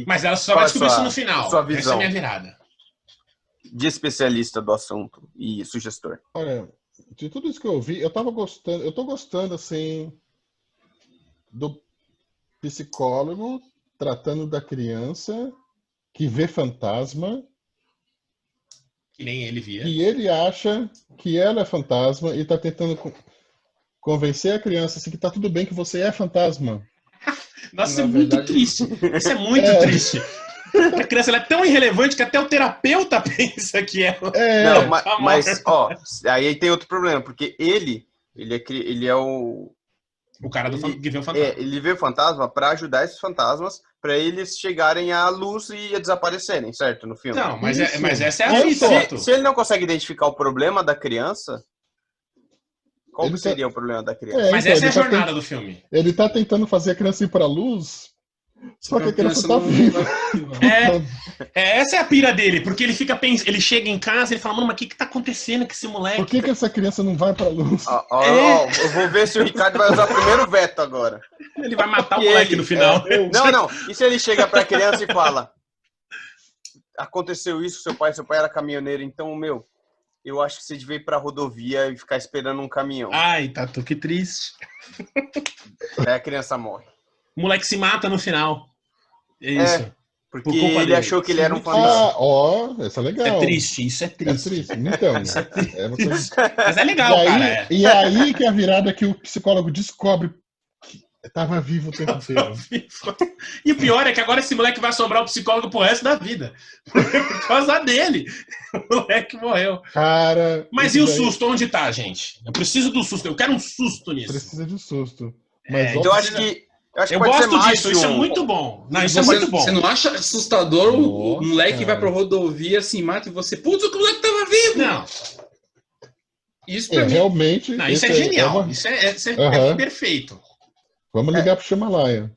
Mas ela só vai descobrir isso no final. Sua Essa é a visão minha virada. de especialista do assunto e sugestor. Olha, de tudo isso que eu ouvi, eu tô gostando, assim, do psicólogo tratando da criança que vê fantasma, Que nem ele via. e ele acha que ela é fantasma e tá tentando convencer a criança assim, que tá tudo bem, que você é fantasma. Nossa, isso é Na muito verdade- triste. Isso é muito triste. A criança ela é tão irrelevante que até o terapeuta pensa que ela... Não, tá mas, ó, aí tem outro problema, porque ele é o... O cara que vê o fantasma. Ele vê o fantasma para ajudar esses fantasmas para eles chegarem à luz e a desaparecerem, certo? No filme. Não, mas Isso. essa é a Olha fita, só. Arthur. Se ele não consegue identificar o problema da criança, qual Ele que seria o problema da criança? Mas então, essa é a ele tá jornada do filme. Ele tá tentando fazer a criança ir pra luz, só que a criança tá não viva. vai- Essa é a pira dele, porque ele fica pensando, ele chega em casa e ele fala, mano, mas o que tá acontecendo com esse moleque? Por que essa criança não vai pra luz? Eu vou ver se o Ricardo vai usar o primeiro veto agora. Ele vai matar o E moleque ele, no final. Não. E se ele chega pra criança e fala: aconteceu isso, seu pai era caminhoneiro, então, eu acho que você devia ir pra rodovia e ficar esperando um caminhão. Ai, Tatu, que triste. Aí a criança morre. O moleque se mata no final. É isso. Porque Por culpa ele dele. achou que ele era um Muito fantasma. Essa é legal. É triste, isso é É triste. triste. Então, Mas é legal, e aí, cara. e aí que é a virada que o psicólogo descobre que tava vivo o tempo inteiro. E o pior é que agora esse moleque vai assombrar o psicólogo pro resto da vida. Por causa dele. O moleque morreu. Cara. Mas isso e o daí susto? Onde tá, gente? Eu preciso do susto. Eu quero um susto nisso. Precisa de susto. Mas então Eu ó, acho que Eu pode ser gosto mais disso, de isso é um- muito bom. Não, isso Você, é muito bom. você não acha assustador o Nossa, moleque cara. vai pra rodovia, se mata e você... Putz, o moleque tava vivo! Não, Isso pra mim... realmente. não, isso é esse genial. uma- Isso é Aham. perfeito. Vamos ligar pro Himalaia.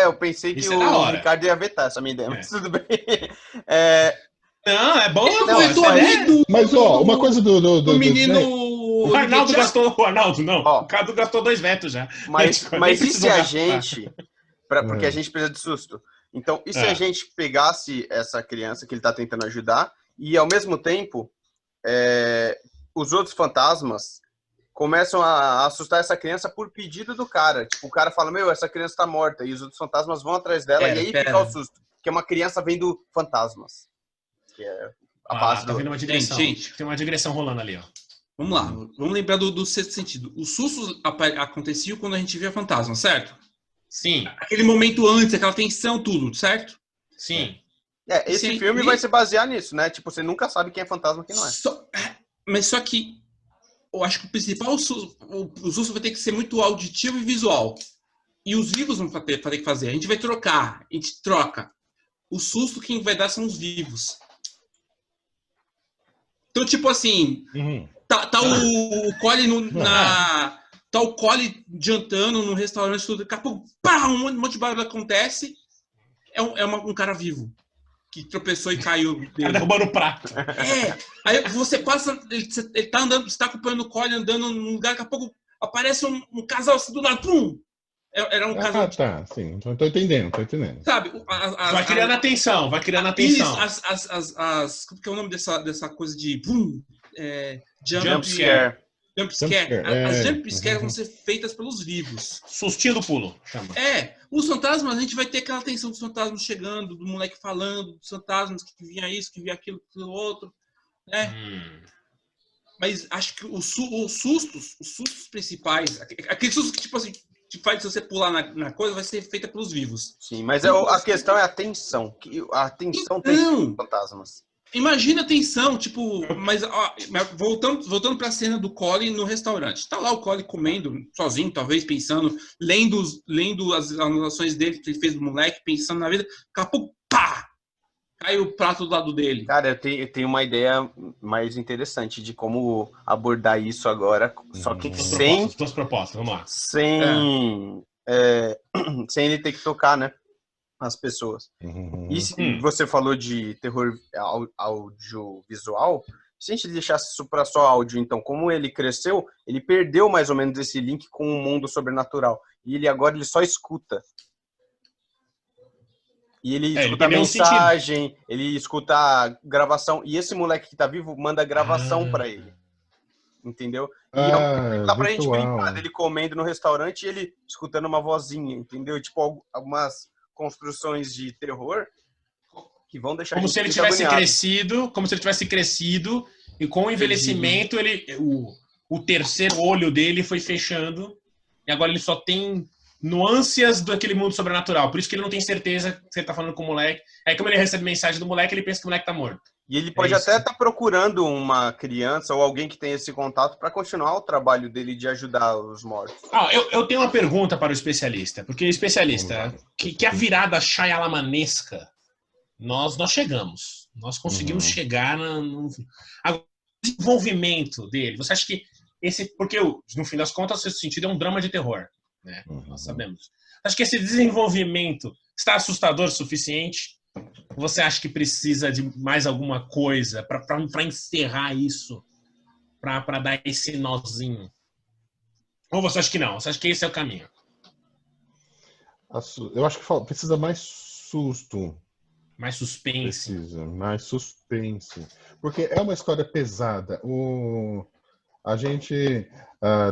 Eu pensei que Isso é da o hora. Ricardo ia vetar essa minha ideia, mas tudo bem. Não, é bom. Ele pô, comentou isso é- ali do... Mas, ó, uma coisa do menino... O Arnaldo gastou. O Arnaldo, não. Ó. O Cadu gastou 2 vetos já. Mas Nem e se precisou a gastar. gente... Porque a gente precisa de susto. Então, e se a gente pegasse essa criança que ele tá tentando ajudar e, ao mesmo tempo, os outros fantasmas começam a assustar essa criança por pedido do cara. Tipo, o cara fala, essa criança tá morta. E os outros fantasmas vão atrás dela e aí fica o susto. Que é uma criança vendo fantasmas. Que é a base tá do... vendo uma digressão. Gente. Tem uma digressão rolando ali, ó. Vamos lá, vamos lembrar do sexto sentido. Os sustos aconteciam quando a gente via fantasma, certo? Sim, Aquele momento antes, aquela tensão, tudo, certo? sim. Esse Sim, filme e- vai se basear nisso, né? Tipo, você nunca sabe quem é fantasma e quem não é. Mas só que eu acho que o principal susto, o susto vai ter que ser muito auditivo e visual. E os vivos vão ter que fazer. A gente vai trocar, a gente troca. O susto quem vai dar são os vivos. Então, tipo assim, tá o Collie tá o Collie jantando num restaurante, tudo, daqui a pouco, pá, um monte de barulho acontece. É um cara vivo. Que tropeçou e caiu. O cara derrubando o prato. Aí você passa, ele tá andando, você tá acompanhando o Collie andando num lugar, daqui a pouco aparece um casal assim do lado, pum! Era um casal. Tá, sim. Tô entendendo. Sabe? Vai criando atenção, vai criando atenção. Como que é o nome dessa coisa de boom? Jump scare. Jump scare. scare, As jump scares vão ser feitas pelos vivos. Sustinho do pulo, chama. Os fantasmas, a gente vai ter aquela atenção dos fantasmas chegando, do moleque falando, dos fantasmas que via isso, que via aquilo, aquilo outro, né? Mas acho que os sustos principais, aquele susto que, tipo assim, te faz você pular na coisa, vai ser feita pelos vivos. Sim, mas a questão é a tensão. A tensão tem fantasmas. Imagina a tensão, tipo, mas ó, voltando para a cena do Collie no restaurante. Tá lá o Collie comendo, sozinho, talvez, pensando, lendo as anotações dele que ele fez do moleque, pensando na vida. Daqui a pouco, pá! Cai o prato do lado dele. Cara, eu tenho uma ideia mais interessante de como abordar isso agora, só que sem... Duas propostas, vamos lá. Sem ele ter que tocar, né? as pessoas. E se você falou de terror audiovisual, se a gente deixasse isso para só áudio, então, como ele cresceu, ele perdeu mais ou menos esse link com o mundo sobrenatural. E ele agora ele só escuta. E ele escuta a mensagem, ele escuta a gravação. E esse moleque que tá vivo manda gravação para ele. Entendeu? E dá pra gente brincar dele comendo no restaurante e ele escutando uma vozinha, entendeu? Tipo, algumas construções de terror que vão deixar como se ele tivesse crescido, como se ele tivesse crescido e com o envelhecimento o terceiro olho dele foi fechando e agora ele só tem nuances daquele mundo sobrenatural. Por isso que ele não tem certeza que você tá falando com o moleque. Aí como ele recebe mensagem do moleque, ele pensa que o moleque tá morto. E ele pode até estar procurando uma criança ou alguém que tenha esse contato para continuar o trabalho dele de ajudar os mortos. Eu tenho uma pergunta para o especialista, porque o especialista, que a virada Shyalamanesca, nós chegamos. Nós conseguimos chegar no desenvolvimento dele. Você acha que porque no fim das contas, o Sexto Sentido é um drama de terror, né? Nós sabemos. Acho que esse desenvolvimento está assustador o suficiente? Você acha que precisa de mais alguma coisa para encerrar isso? Para dar esse nozinho? Ou você acha que não? Você acha que esse é o caminho? Eu acho que precisa mais susto. Mais suspense. Precisa, mais suspense. Porque é uma história pesada. A gente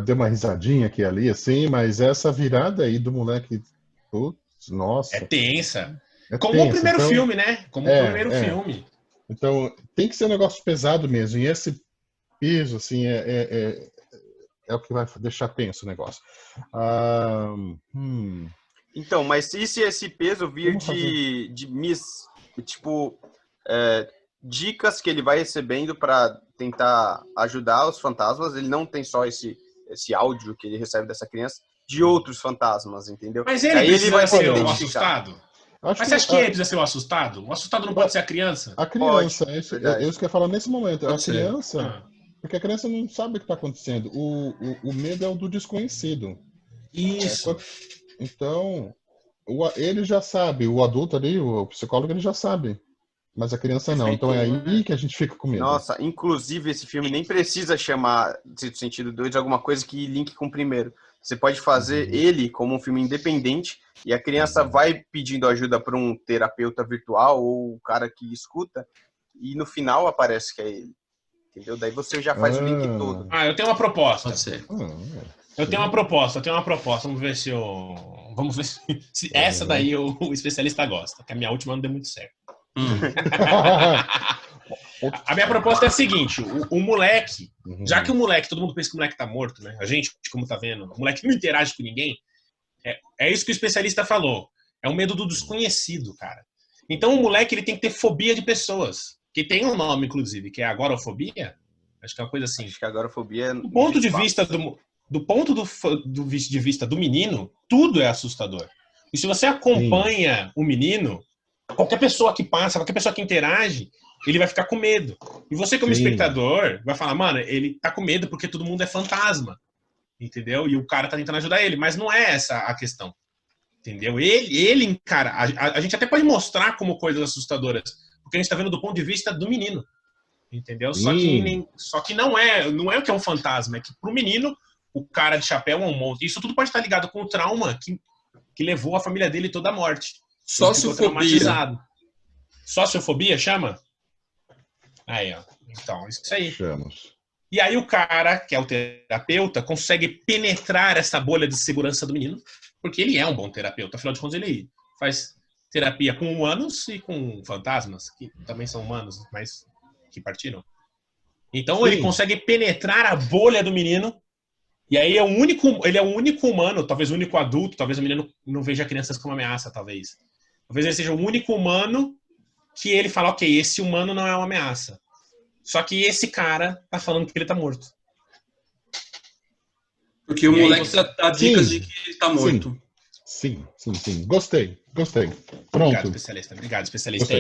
deu uma risadinha aqui ali, assim, mas essa virada aí do moleque, putz, nossa. É tensa. Como o primeiro filme, né? Como o primeiro filme. Então, tem que ser um negócio pesado mesmo. E esse peso, assim, é o que vai deixar tenso o negócio. Então, mas e se esse peso vir dicas que ele vai recebendo para tentar ajudar os fantasmas? Ele não tem só esse áudio que ele recebe dessa criança, de outros fantasmas, entendeu? Mas ele vai ser o assustado? Mas você acha que ele precisa ser o assustado? O assustado não pode ser a criança? A criança, é isso que eu ia falar nesse momento. A criança, porque a criança não sabe o que está acontecendo. O medo é o do desconhecido. Isso. Então, ele já sabe, o adulto ali, o psicólogo, ele já sabe. Mas a criança não. Então é aí que a gente fica com medo. Nossa, inclusive esse filme nem precisa chamar Sexto Sentido 2 de alguma coisa que linke com o primeiro. Você pode fazer ele como um filme independente e a criança vai pedindo ajuda para um terapeuta virtual ou o cara que escuta e no final aparece que é ele. Entendeu? Daí você já faz o link todo. Eu tenho uma proposta. Pode ser. Eu tenho uma proposta. Vamos ver se essa daí o especialista gosta. Que a minha última não deu muito certo. A minha proposta é a seguinte: o moleque, já que o moleque, todo mundo pensa que o moleque tá morto, né? A gente, como tá vendo, o moleque não interage com ninguém. É isso que o especialista falou. É o medo do desconhecido, cara. Então o moleque ele tem que ter fobia de pessoas. Que tem um nome, inclusive, que é agorafobia. Acho que é uma coisa assim. Acho que agorafobia. Do ponto de vista de vista do menino, tudo é assustador. E se você acompanha o menino, qualquer pessoa que passa, qualquer pessoa que interage, ele vai ficar com medo. E você, como espectador, vai falar, mano, ele tá com medo porque todo mundo é fantasma. Entendeu? E o cara tá tentando ajudar ele. Mas não é essa a questão. Entendeu? Ele encara. A gente até pode mostrar como coisas assustadoras. Porque a gente tá vendo do ponto de vista do menino. Entendeu? Só que não é o que é um fantasma. É que pro menino, o cara de chapéu é um monstro. Isso tudo pode estar ligado com o trauma que levou a família dele toda a morte. Sociofobia. Sociofobia, chama? Aí, ó. Então, isso aí. Chamos. E aí o cara, que é o terapeuta, consegue penetrar essa bolha de segurança do menino, porque ele é um bom terapeuta. Afinal de contas, ele faz terapia com humanos e com fantasmas, que também são humanos, mas que partiram. Então ele consegue penetrar a bolha do menino, e aí ele é o único humano, talvez o único adulto, talvez o menino não veja crianças como ameaça, talvez. Talvez ele seja o único humano que ele fala, ok, esse humano não é uma ameaça. Só que esse cara tá falando que ele tá morto. Porque o moleque dá dicas de que ele tá morto. Sim. Gostei. Pronto. Obrigado, especialista.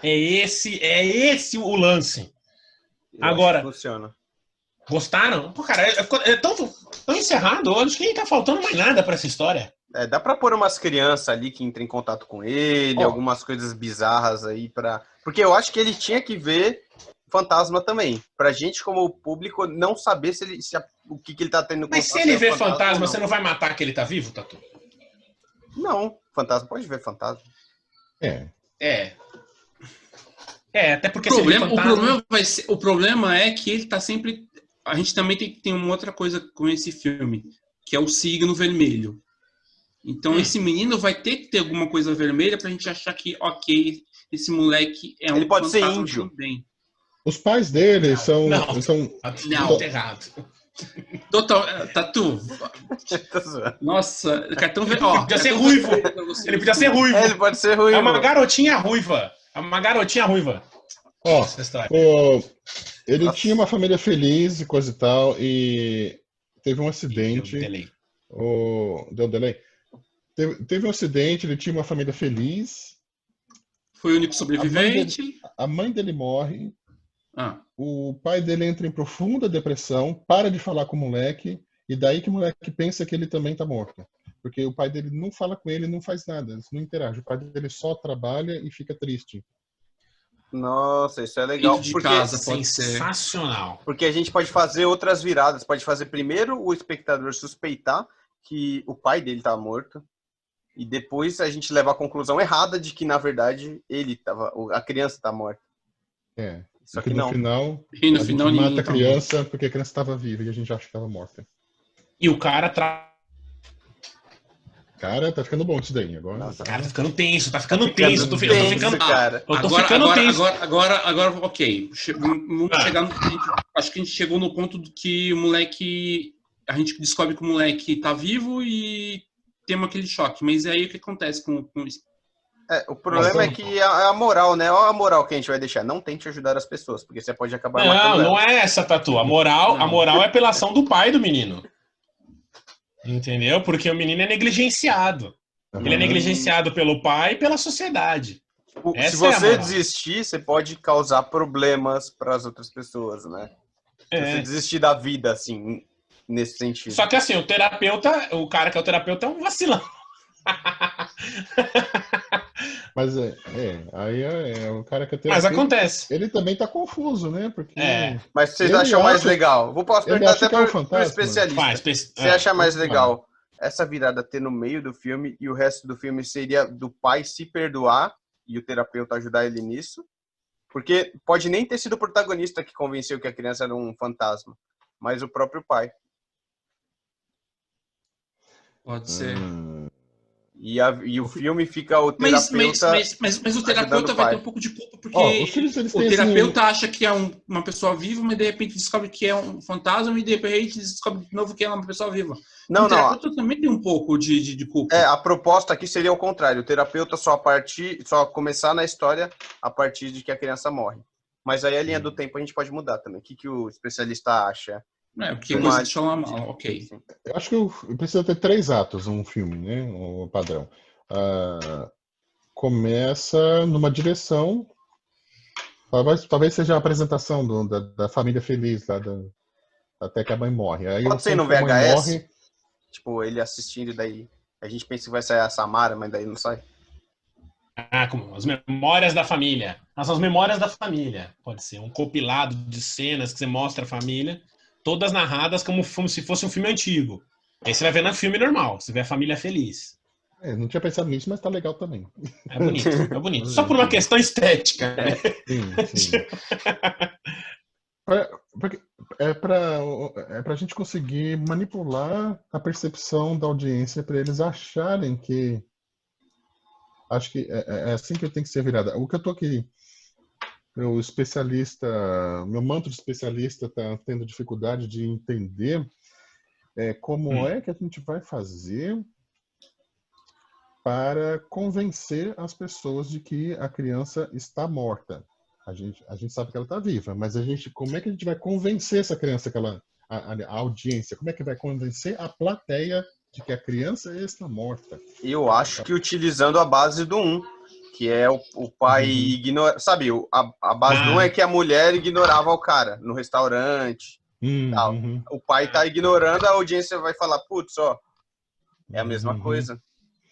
É esse o lance. Agora, funciona. Gostaram? Pô, cara, é tão encerrado. Acho que nem tá faltando mais nada pra essa história. Dá pra pôr umas crianças ali que entram em contato com ele, algumas coisas bizarras aí pra... Porque eu acho que ele tinha que ver fantasma também. Pra gente, como público, não saber o que ele tá tendo Mas se ele vê fantasma, você não vai matar que ele tá vivo, Tatu? Não, fantasma pode ver fantasma. Até porque o problema é que ele tá sempre... A gente também tem uma outra coisa com esse filme, que é o signo vermelho. Então esse menino vai ter que ter alguma coisa vermelha pra gente achar que, ok, esse moleque é um ele pode ser índio também. Os pais dele são... Não, errado. Total, Tatu. Nossa, cartão Ele podia ser ruivo. Ele podia ser ruivo. Ele pode ser ruivo. É uma garotinha ruiva. Ele tinha uma família feliz e coisa e tal, e teve um acidente. Deu um delay. Teve um acidente, ele tinha uma família feliz. Foi o único sobrevivente. A mãe dele morre. O pai dele entra em profunda depressão, para de falar com o moleque, e daí que o moleque pensa que ele também tá morto. Porque o pai dele não fala com ele, não faz nada, eles não interagem. O pai dele só trabalha e fica triste. Nossa, isso é legal. Porque casa, pode sensacional. Porque a gente pode fazer outras viradas. Pode fazer primeiro o espectador suspeitar que o pai dele tá morto. E depois a gente leva a conclusão errada de que, na verdade, a criança tá morta. Só que no final, a gente mata a criança porque a criança estava viva e a gente acha que estava morta. E o cara Cara, tá ficando bom isso daí agora. Nossa, cara, tá ficando tenso. Eu tô ficando cara. Agora, ok. Vamos chegar no... Acho que a gente chegou no ponto do que o moleque... A gente descobre que o moleque tá vivo e temos aquele choque. Mas aí o que acontece com isso? O problema é que a moral, né? Olha a moral que a gente vai deixar. Não tente ajudar as pessoas, porque você pode acabar matando Não é essa, Tatu. A moral é pela ação do pai do menino. Entendeu? Porque o menino é negligenciado. Ele é negligenciado pelo pai e pela sociedade. Se você desistir, você pode causar problemas para as outras pessoas, né? Se você desistir da vida, assim, nesse sentido. Só que assim, o cara que é o terapeuta é um vacilão. Mas aí é o cara que é terapeuta. Mas acontece. Ele também tá confuso, né? Porque Mas vocês acham mais legal? Posso perguntar até pro especialista. Você acha mais legal essa virada ter no meio do filme e o resto do filme seria do pai se perdoar e o terapeuta ajudar ele nisso? Porque pode nem ter sido o protagonista que convenceu que a criança era um fantasma, mas o próprio pai. Pode ser. E o filme fica o terapeuta... Mas o terapeuta vai ter um pouco de culpa, porque o terapeuta acha que é uma pessoa viva, mas de repente descobre que é um fantasma e de repente descobre de novo que é uma pessoa viva. O terapeuta também tem um pouco de culpa. A proposta aqui seria o contrário. O terapeuta só começar na história a partir de que a criança morre. Mas aí a linha do tempo a gente pode mudar também. O que o especialista acha? Porque coisa de falar mal, ok. Eu acho que precisa ter 3 atos um filme, né? O padrão. Começa numa direção, talvez seja a apresentação da família feliz, lá até que a mãe morre. Aí pode ser no VHS, tipo, ele assistindo, daí a gente pensa que vai sair a Samara, mas daí não sai. Como as memórias da família. São as memórias da família. Pode ser um compilado de cenas que você mostra a família, todas narradas como se fosse um filme antigo. Aí você vai ver no filme normal, você vê a família feliz. Não tinha pensado nisso, mas tá legal também. É bonito. Só por uma questão estética. Né? Sim. É pra gente conseguir manipular a percepção da audiência para eles acharem que... Acho que é assim que tem que ser virada. O que eu tô aqui... meu manto de especialista está tendo dificuldade de entender como é que a gente vai fazer para convencer as pessoas de que a criança está morta. A gente sabe que ela está viva, mas como é que a gente vai convencer essa criança, a audiência, como é que vai convencer a plateia de que a criança está morta? Eu acho que utilizando a base do 1. Que é o pai ignora... Sabe, a base do 1 é que a mulher ignorava o cara no restaurante. Tal. O pai tá ignorando, a audiência vai falar, putz, É a mesma coisa.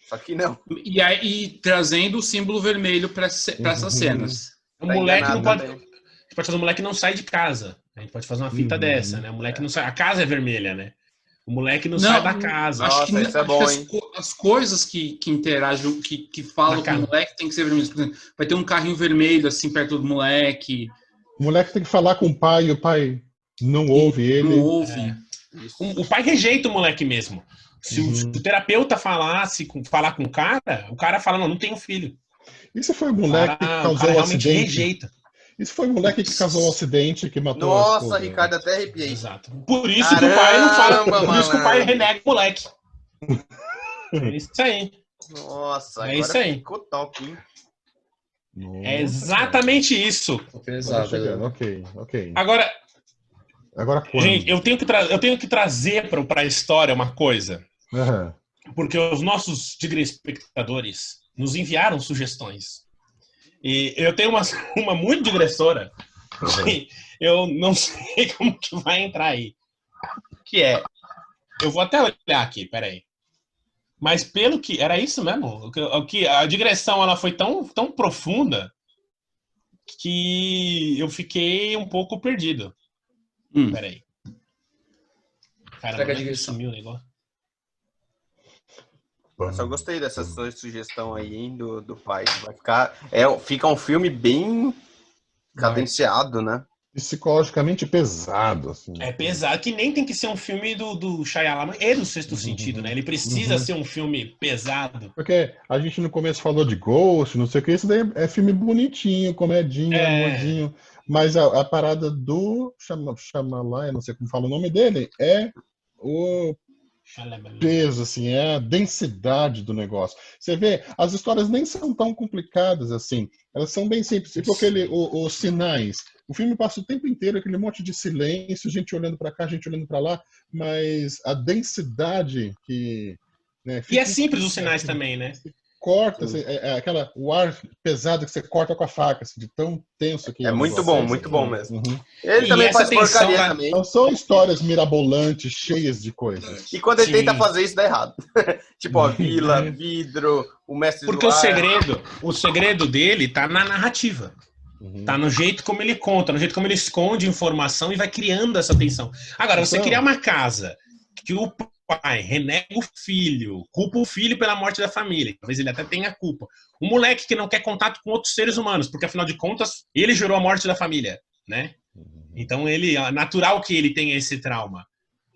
Só que não. E aí, trazendo o símbolo vermelho para essas cenas. O moleque não pode. A Também. gente pode fazer o moleque não sai de casa. A gente pode fazer uma fita dessa, né? O moleque não sai. A casa é vermelha, né? O moleque não sai da casa. Nossa, isso é bom, hein? As coisas que interagem, que falam com o moleque tem que ser vermelhas. Por exemplo, vai ter um carrinho vermelho assim perto do moleque. O moleque tem que falar com o pai e o pai não ouve ele. Não ouve. O pai rejeita o moleque mesmo. Se o terapeuta falar com o cara fala, não tenho filho. Isso foi o moleque que causou o acidente. Rejeita. Isso foi o moleque que causou o acidente que matou a Nossa, esposa. Ricardo, até arrepiei. Exato. Por isso que o pai não fala. Por isso que o pai malandro. renega o moleque. É isso aí. Nossa, É agora isso aí. ficou top, hein? Nossa, É exatamente isso. cara. Chegando. Ok. Agora quando? gente, eu tenho que trazer para a história uma coisa. Aham. Porque os nossos espectadores nos enviaram sugestões. E eu tenho uma muito digressora. Que eu não sei como que vai entrar aí. Que é... Eu vou até olhar aqui, peraí. Mas pelo que... Era isso mesmo? A digressão ela foi tão profunda que eu fiquei um pouco perdido. Peraí. Caramba, sumiu o negócio. Eu só gostei dessa sua sugestão aí, hein, do pai. Vai ficar... fica um filme bem cadenciado, né? Psicologicamente pesado, assim. É pesado, que nem tem que ser um filme do Shyamalan e do Sexto Sentido, né? Ele precisa ser um filme pesado. Porque a gente no começo falou de Ghost, não sei o que, isso daí é filme bonitinho, comedinho, amorzinho. Mas a parada do Shyamalan, eu não sei como fala o nome dele, é o peso, assim, é a densidade do negócio. Você vê, as histórias nem são tão complicadas assim, elas são bem simples. Tipo os sinais. O filme passa o tempo inteiro aquele monte de silêncio, gente olhando para cá, gente olhando para lá, mas a densidade que... Né, e é simples os sinais também, né? Corta, assim, o ar pesado que você corta com a faca, assim, de tão tenso que é. Muito bom mesmo. Ele E também essa faz porcaria tensão, também. Não são histórias mirabolantes, cheias de coisas. E quando ele tenta fazer isso, dá errado. Tipo, a vila, vidro, o mestre porque do ar. o segredo dele tá na narrativa. Tá no jeito como ele conta, no jeito como ele esconde informação e vai criando essa tensão. Agora, você criar uma casa que o pai renega o filho, culpa o filho pela morte da família, talvez ele até tenha culpa. Um moleque que não quer contato com outros seres humanos, porque afinal de contas, ele gerou a morte da família, né? Então, é natural que ele tenha esse trauma.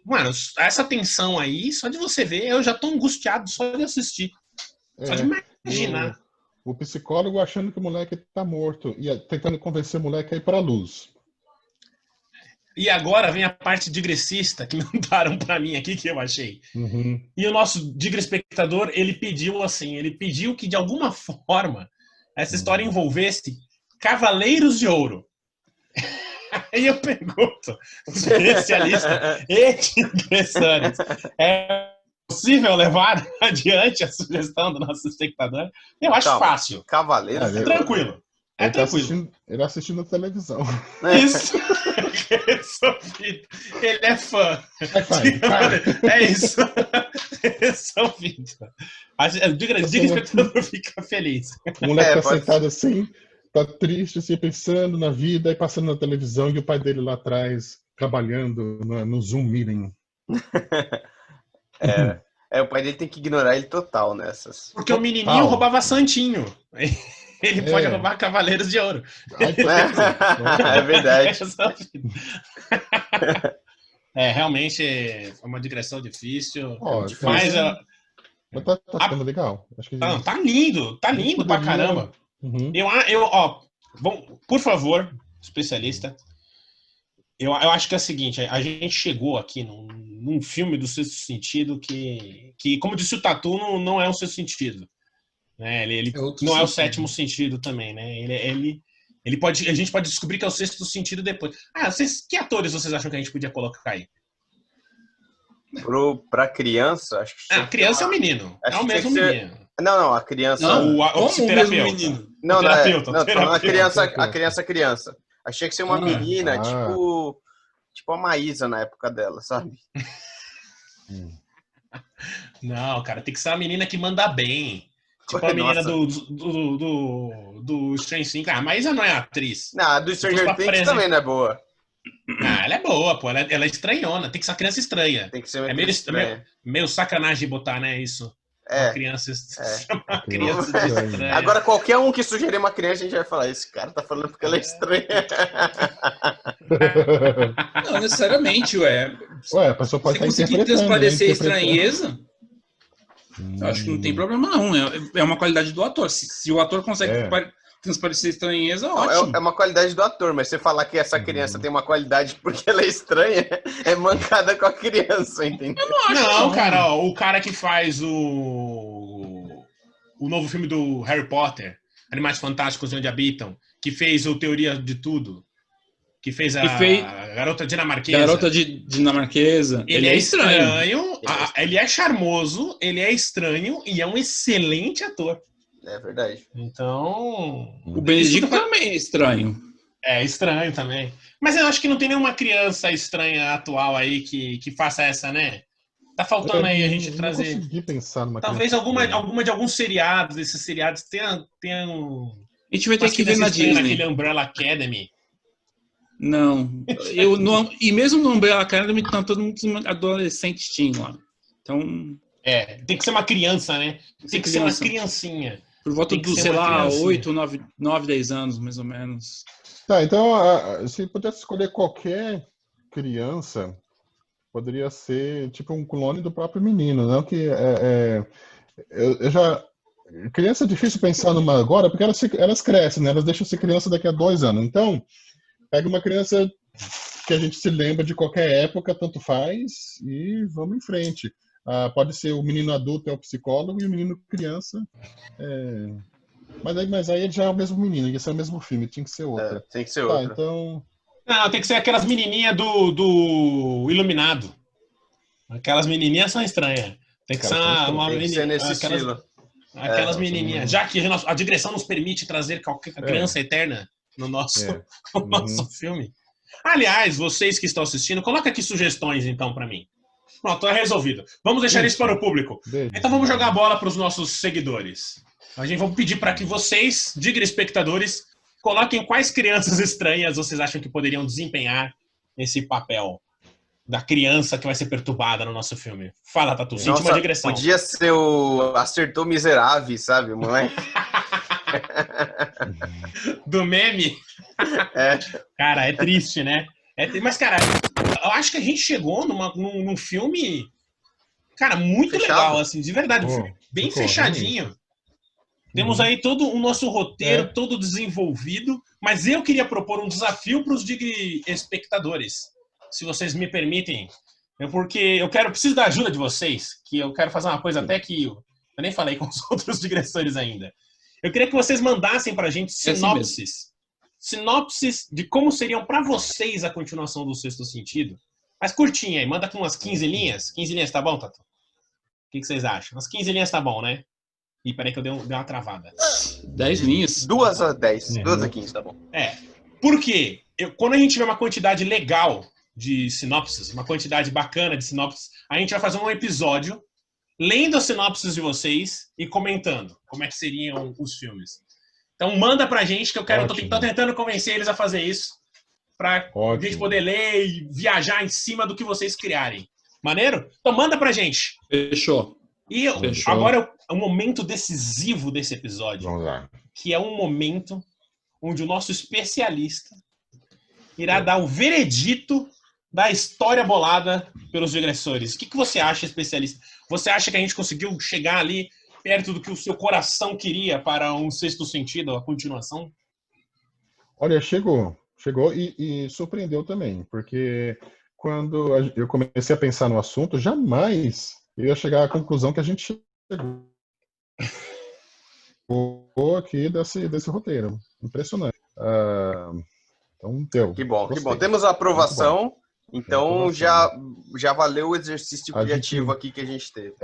Mano, essa tensão aí, só de você ver, eu já tô angustiado só de assistir. Só de imaginar. O psicólogo achando que o moleque tá morto e tentando convencer o moleque a ir pra luz. E agora vem a parte digressista que mandaram pra mim aqui, que eu achei. E o nosso digrespectador, ele pediu que de alguma forma essa história envolvesse Cavaleiros de Ouro. Aí eu pergunto, especialista e digressores, é possível levar adiante a sugestão do nosso espectador? Eu acho fácil. Cavaleiro. É tranquilo. É tranquilo. Ele assistindo a televisão. Isso. Ele é fã. É isso. São Vitor. Diga espectador fica feliz. O moleque tá sentado assim, tá triste, assim, pensando na vida e passando na televisão e o pai dele lá atrás trabalhando no Zoom Meeting. O pai dele tem que ignorar ele total nessas. Porque o menininho roubava santinho. Ele pode roubar Cavaleiros de Ouro. É verdade. Realmente é uma digressão difícil. Mas tá ficando legal. Acho que tá lindo pra caramba. Por favor, especialista, eu acho que é o seguinte, a gente chegou aqui num filme do Sexto Sentido que como disse o Tatu, não é um Sexto Sentido. Né? Ele não é o Sétimo Sentido também, né? A gente pode descobrir que é o Sexto Sentido depois. Que atores vocês acham que a gente podia colocar aí? Pra criança, acho que... A criança é o menino. É o mesmo menino. Não, a criança... O terapeuta. Não, a criança. Achei que ser uma menina, tipo a Maísa na época dela, sabe? Não, cara, tem que ser uma menina que manda bem. Tipo a menina do Stranger Things. Ah, mas ela não é atriz. Não, a do Stranger Things também não é boa. Ah, ela é boa, pô. Ela é estranhona. Tem que ser uma criança estranha. Tem que ser uma criança estranha. Meio sacanagem botar, né, isso. Uma criança estranha. Agora, qualquer um que sugerir uma criança, a gente vai falar, esse cara tá falando porque ela é estranha. Não, necessariamente, ué. Ué, a pessoa pode estar conseguir transparecer estranheza, acho que não tem problema, não. É uma qualidade do ator. Se o ator consegue transparecer estranheza, ótimo. É uma qualidade do ator, mas você falar que essa criança tem uma qualidade porque ela é estranha, é mancada com a criança, entendeu? Eu não acho. Não, cara, ó, o cara que faz o novo filme do Harry Potter, Animais Fantásticos Onde Habitam, que fez o Teoria de Tudo, que fez a Garota Dinamarquesa. Ele é estranho, ele é charmoso, ele é estranho e é um excelente ator. É verdade. Então... O Benedito também é estranho. É estranho também. Mas eu acho que não tem nenhuma criança estranha atual aí que faça essa, né? Tá faltando aí a gente trazer... Não consegui pensar numa talvez alguma de alguns seriados, esses seriados tenham... A gente vai ter que ver na Disney. Naquele Umbrella Academy. Não. E mesmo no Umbrella Academy, tá todo mundo adolescente teen lá. Então... tem que ser uma criança, né? Tem que ser uma criancinha. Por volta do, sei lá, 8, 9, 10 anos, mais ou menos. Tá, então, se pudesse escolher qualquer criança, poderia ser tipo um clone do próprio menino, não? Que eu já... Criança é difícil pensar numa agora, porque elas crescem, né? Elas deixam de ser criança daqui a 2 anos. Então, pega uma criança que a gente se lembra de qualquer época, tanto faz, e vamos em frente. Pode ser o menino adulto é o psicólogo e o menino criança mas aí já é o mesmo menino, ia ser o mesmo filme, tinha que ser outra. Tem que ser outra. Então... Não, tem que ser aquelas menininhas do Iluminado. Aquelas menininhas são estranhas. Tem que ser uma menininha nesse estilo. Aquelas menininhas. Já que a direção nos permite trazer qualquer criança eterna no nosso filme. Aliás, vocês que estão assistindo, coloca aqui sugestões então para mim. Pronto, é resolvido. Vamos deixar isso para o público. Então vamos jogar a bola para os nossos seguidores. A gente vai pedir para que vocês, digam espectadores, coloquem quais crianças estranhas vocês acham que poderiam desempenhar esse papel da criança que vai ser perturbada no nosso filme. Fala, Tatu, sente uma digressão. Podia ser o Acertou Miserável, sabe, moleque? Do meme? Cara, é triste, né? Mas, cara, eu acho que a gente chegou num filme, cara, muito legal, assim, de verdade. Um filme bem fechadinho. Temos aí todo o nosso roteiro, todo desenvolvido, mas eu queria propor um desafio para os espectadores, se vocês me permitem, porque preciso da ajuda de vocês, que eu quero fazer uma coisa até que eu nem falei com os outros digressores ainda. Eu queria que vocês mandassem para a gente sinopses de como seriam para vocês a continuação do Sexto Sentido. Mas curtinha aí, manda com umas 15 linhas. 15 linhas tá bom, Tatu? O que vocês acham? Umas 15 linhas tá bom, né? Ih, peraí que eu dei uma travada. 10 linhas? 2 a 10. 2 a 15, tá bom. Por quê? Quando a gente tiver uma quantidade legal de sinopses, uma quantidade bacana de sinopses, a gente vai fazer um episódio lendo as sinopses de vocês e comentando como é que seriam os filmes. Então manda pra gente que eu quero, tô tentando convencer eles a fazer isso, pra gente poder ler e viajar em cima do que vocês criarem. Maneiro? Então manda pra gente. Fechou. E agora é o momento decisivo desse episódio. Vamos lá. Que é um momento onde o nosso especialista irá dar o veredito da história bolada pelos digressores. O que você acha, especialista? Você acha que a gente conseguiu chegar ali perto do que o seu coração queria para um Sexto Sentido, a continuação? Olha, chegou e surpreendeu também, porque quando eu comecei a pensar no assunto, jamais eu ia chegar à conclusão que a gente chegou aqui desse roteiro. Impressionante. Então, deu. Que bom. Temos a aprovação, então já valeu o exercício criativo aqui que a gente teve.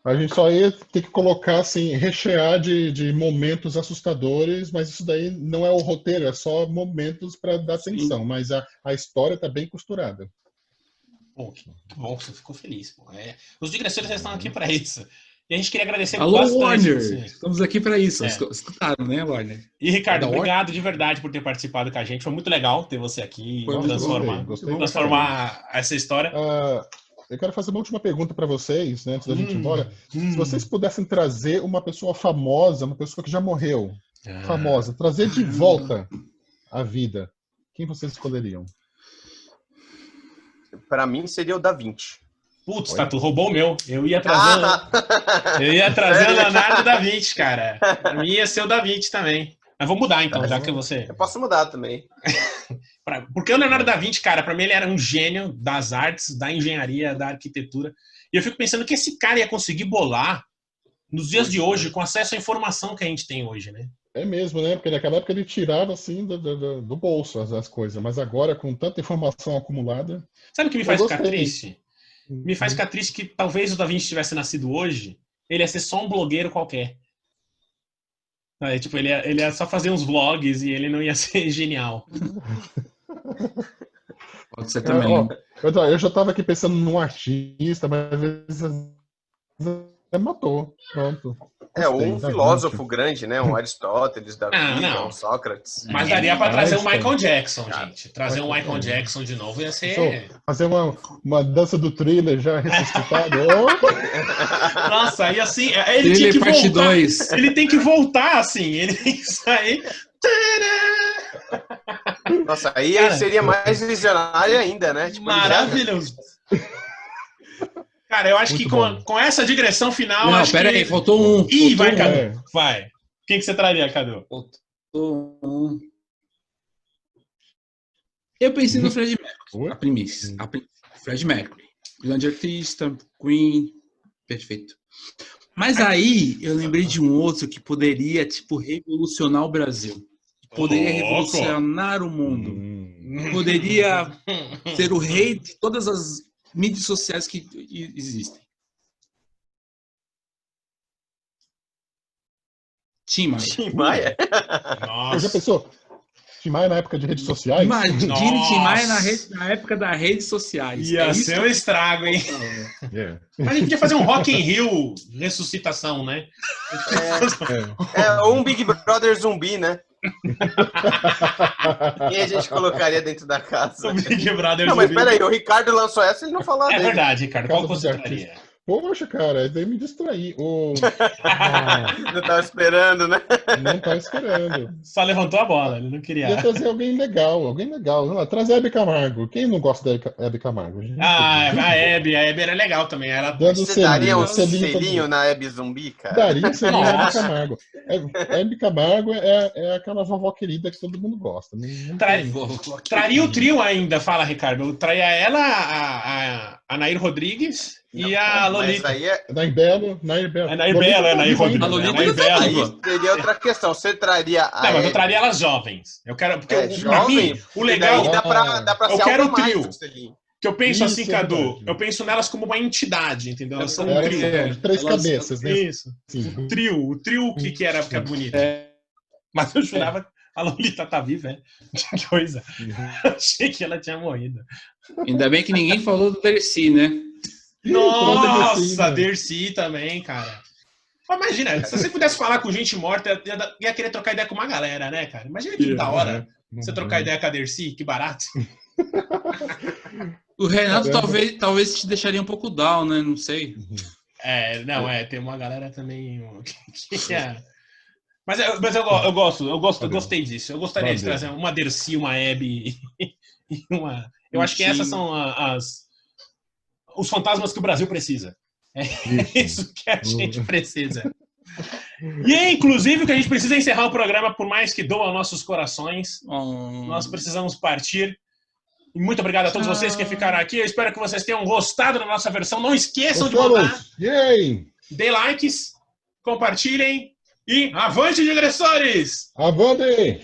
A gente só ia ter que colocar, assim, rechear de momentos assustadores, mas isso daí não é o roteiro, é só momentos para dar tensão, mas a história está bem costurada. Pô, que bom que você ficou feliz. Pô. Os digressores estão aqui para isso. E a gente queria agradecer bastante. Alô, Warner! Assim. Estamos aqui para isso. Escutaram, né, Warner? E, Ricardo, obrigado de verdade por ter participado com a gente. Foi muito legal ter você aqui e transformar essa história. Eu quero fazer uma última pergunta para vocês, né, antes da gente ir embora. Se vocês pudessem trazer uma pessoa famosa, uma pessoa que já morreu, famosa, trazer de volta à vida, quem vocês escolheriam? Para mim seria o Da Vinci. Putz, tu roubou o meu. Eu ia trazer o Leonardo da Vinci, cara. Pra mim ia ser o Da Vinci também. Mas vou mudar então, já que você... Eu posso mudar também. Porque o Leonardo da Vinci, cara, pra mim ele era um gênio das artes, da engenharia, da arquitetura. E eu fico pensando que esse cara ia conseguir bolar nos dias de hoje com acesso à informação que a gente tem hoje, né? É mesmo, né? Porque naquela época ele tirava assim do bolso as coisas. Mas agora, com tanta informação acumulada... Sabe o que me faz ficar triste? Me faz ficar triste que talvez o Da Vinci tivesse nascido hoje, ele ia ser só um blogueiro qualquer. Tipo, ele ia só fazer uns vlogs e ele não ia ser genial. Pode ser também. Eu já estava aqui pensando num artista, mas às vezes matou. Pronto. Um filósofo grande, né? Um Aristóteles da vida, um Sócrates. Mas daria para trazer o Michael Jackson, gente. Trazer o Michael Jackson de novo ia ser... Fazer uma dança do Thriller já ressuscitado. Nossa, e assim, ele tinha que parte voltar. 2. Ele tem que voltar, assim. Ele tem que sair... Nossa, aí cara, seria mais visionário ainda, né? Tipo, maravilhoso. Cara, eu acho muito que com essa digressão final... Não, pera aí, faltou um. Ih, vai, Cadu. Vai. Quem que você traria, Cadu? Faltou um. Eu pensei no Freddie Mercury. A premissa. Freddie Mercury. Grande artista, Queen. Perfeito. Mas aí, eu lembrei de um outro que poderia, tipo, revolucionar o Brasil. Poderia revolucionar o mundo. Poderia ser o rei de todas as mídias sociais que existem. Tim Maia. Tim Maia? Nossa. Já pensou? Tim Maia na época de redes sociais? Imagina Tim Maia na época das redes sociais. Ia ser um estrago, hein? Mas a gente podia fazer um Rock in Rio ressuscitação, né? Ou um Big Brother zumbi, né? Quem a gente colocaria dentro da casa? O Big Brother não, mas peraí, o Ricardo lançou essa e ele não falou dele. É verdade, Ricardo. Qual você traria? Poxa, cara, daí me distraí. Não tava esperando, né? Não tava esperando. Só levantou a bola, ele não queria. Ia trazer alguém legal. Trazer a Hebe Camargo. Quem não gosta da Hebe Camargo? A Hebe era legal também. Você daria um selinho na Hebe Zumbi, cara? Daria um selinho na Hebe Camargo. A Hebe Camargo é aquela vovó querida que todo mundo gosta. Traria o trio ainda, fala, Ricardo. Eu traria ela, a Nair Rodrigues... E a Lolita. Mas aí é Nair Belo. Nair Rodrigues. A Lolita aí seria outra questão. Você traria a... Não, mas eu traria elas jovens. Eu quero... Porque pra mim, o legal... Dá pra eu ser quero algo o trio. mais, que eu penso assim, Cadu, eu penso nelas como uma entidade, entendeu? Elas são um trio. Três cabeças, né? Isso. O trio que era ficar bonito. Mas eu jurava... A Lolita tá viva, Que coisa. Achei que ela tinha morrido. Ainda bem que ninguém falou do Dercy, né? Nossa, Dercy também, cara. Imagina, se você pudesse falar com gente morta, ia querer trocar ideia com uma galera, né, cara? Imagina que da hora você trocar ideia com a Dercy, que barato. O Renato talvez te deixaria um pouco down, né? Não sei. Tem uma galera também que é... Mas eu gostei disso. Eu gostaria de trazer uma Dercy, uma Hebe e uma... Eu acho que essas são os fantasmas que o Brasil precisa. É isso que a gente precisa. E, inclusive, o que a gente precisa é encerrar o programa, por mais que doa nossos corações. Nós precisamos partir. E muito obrigado a todos vocês que ficaram aqui. Eu espero que vocês tenham gostado da nossa versão. Não esqueçam de votar. Dê likes, compartilhem e avante, digressores! Avante!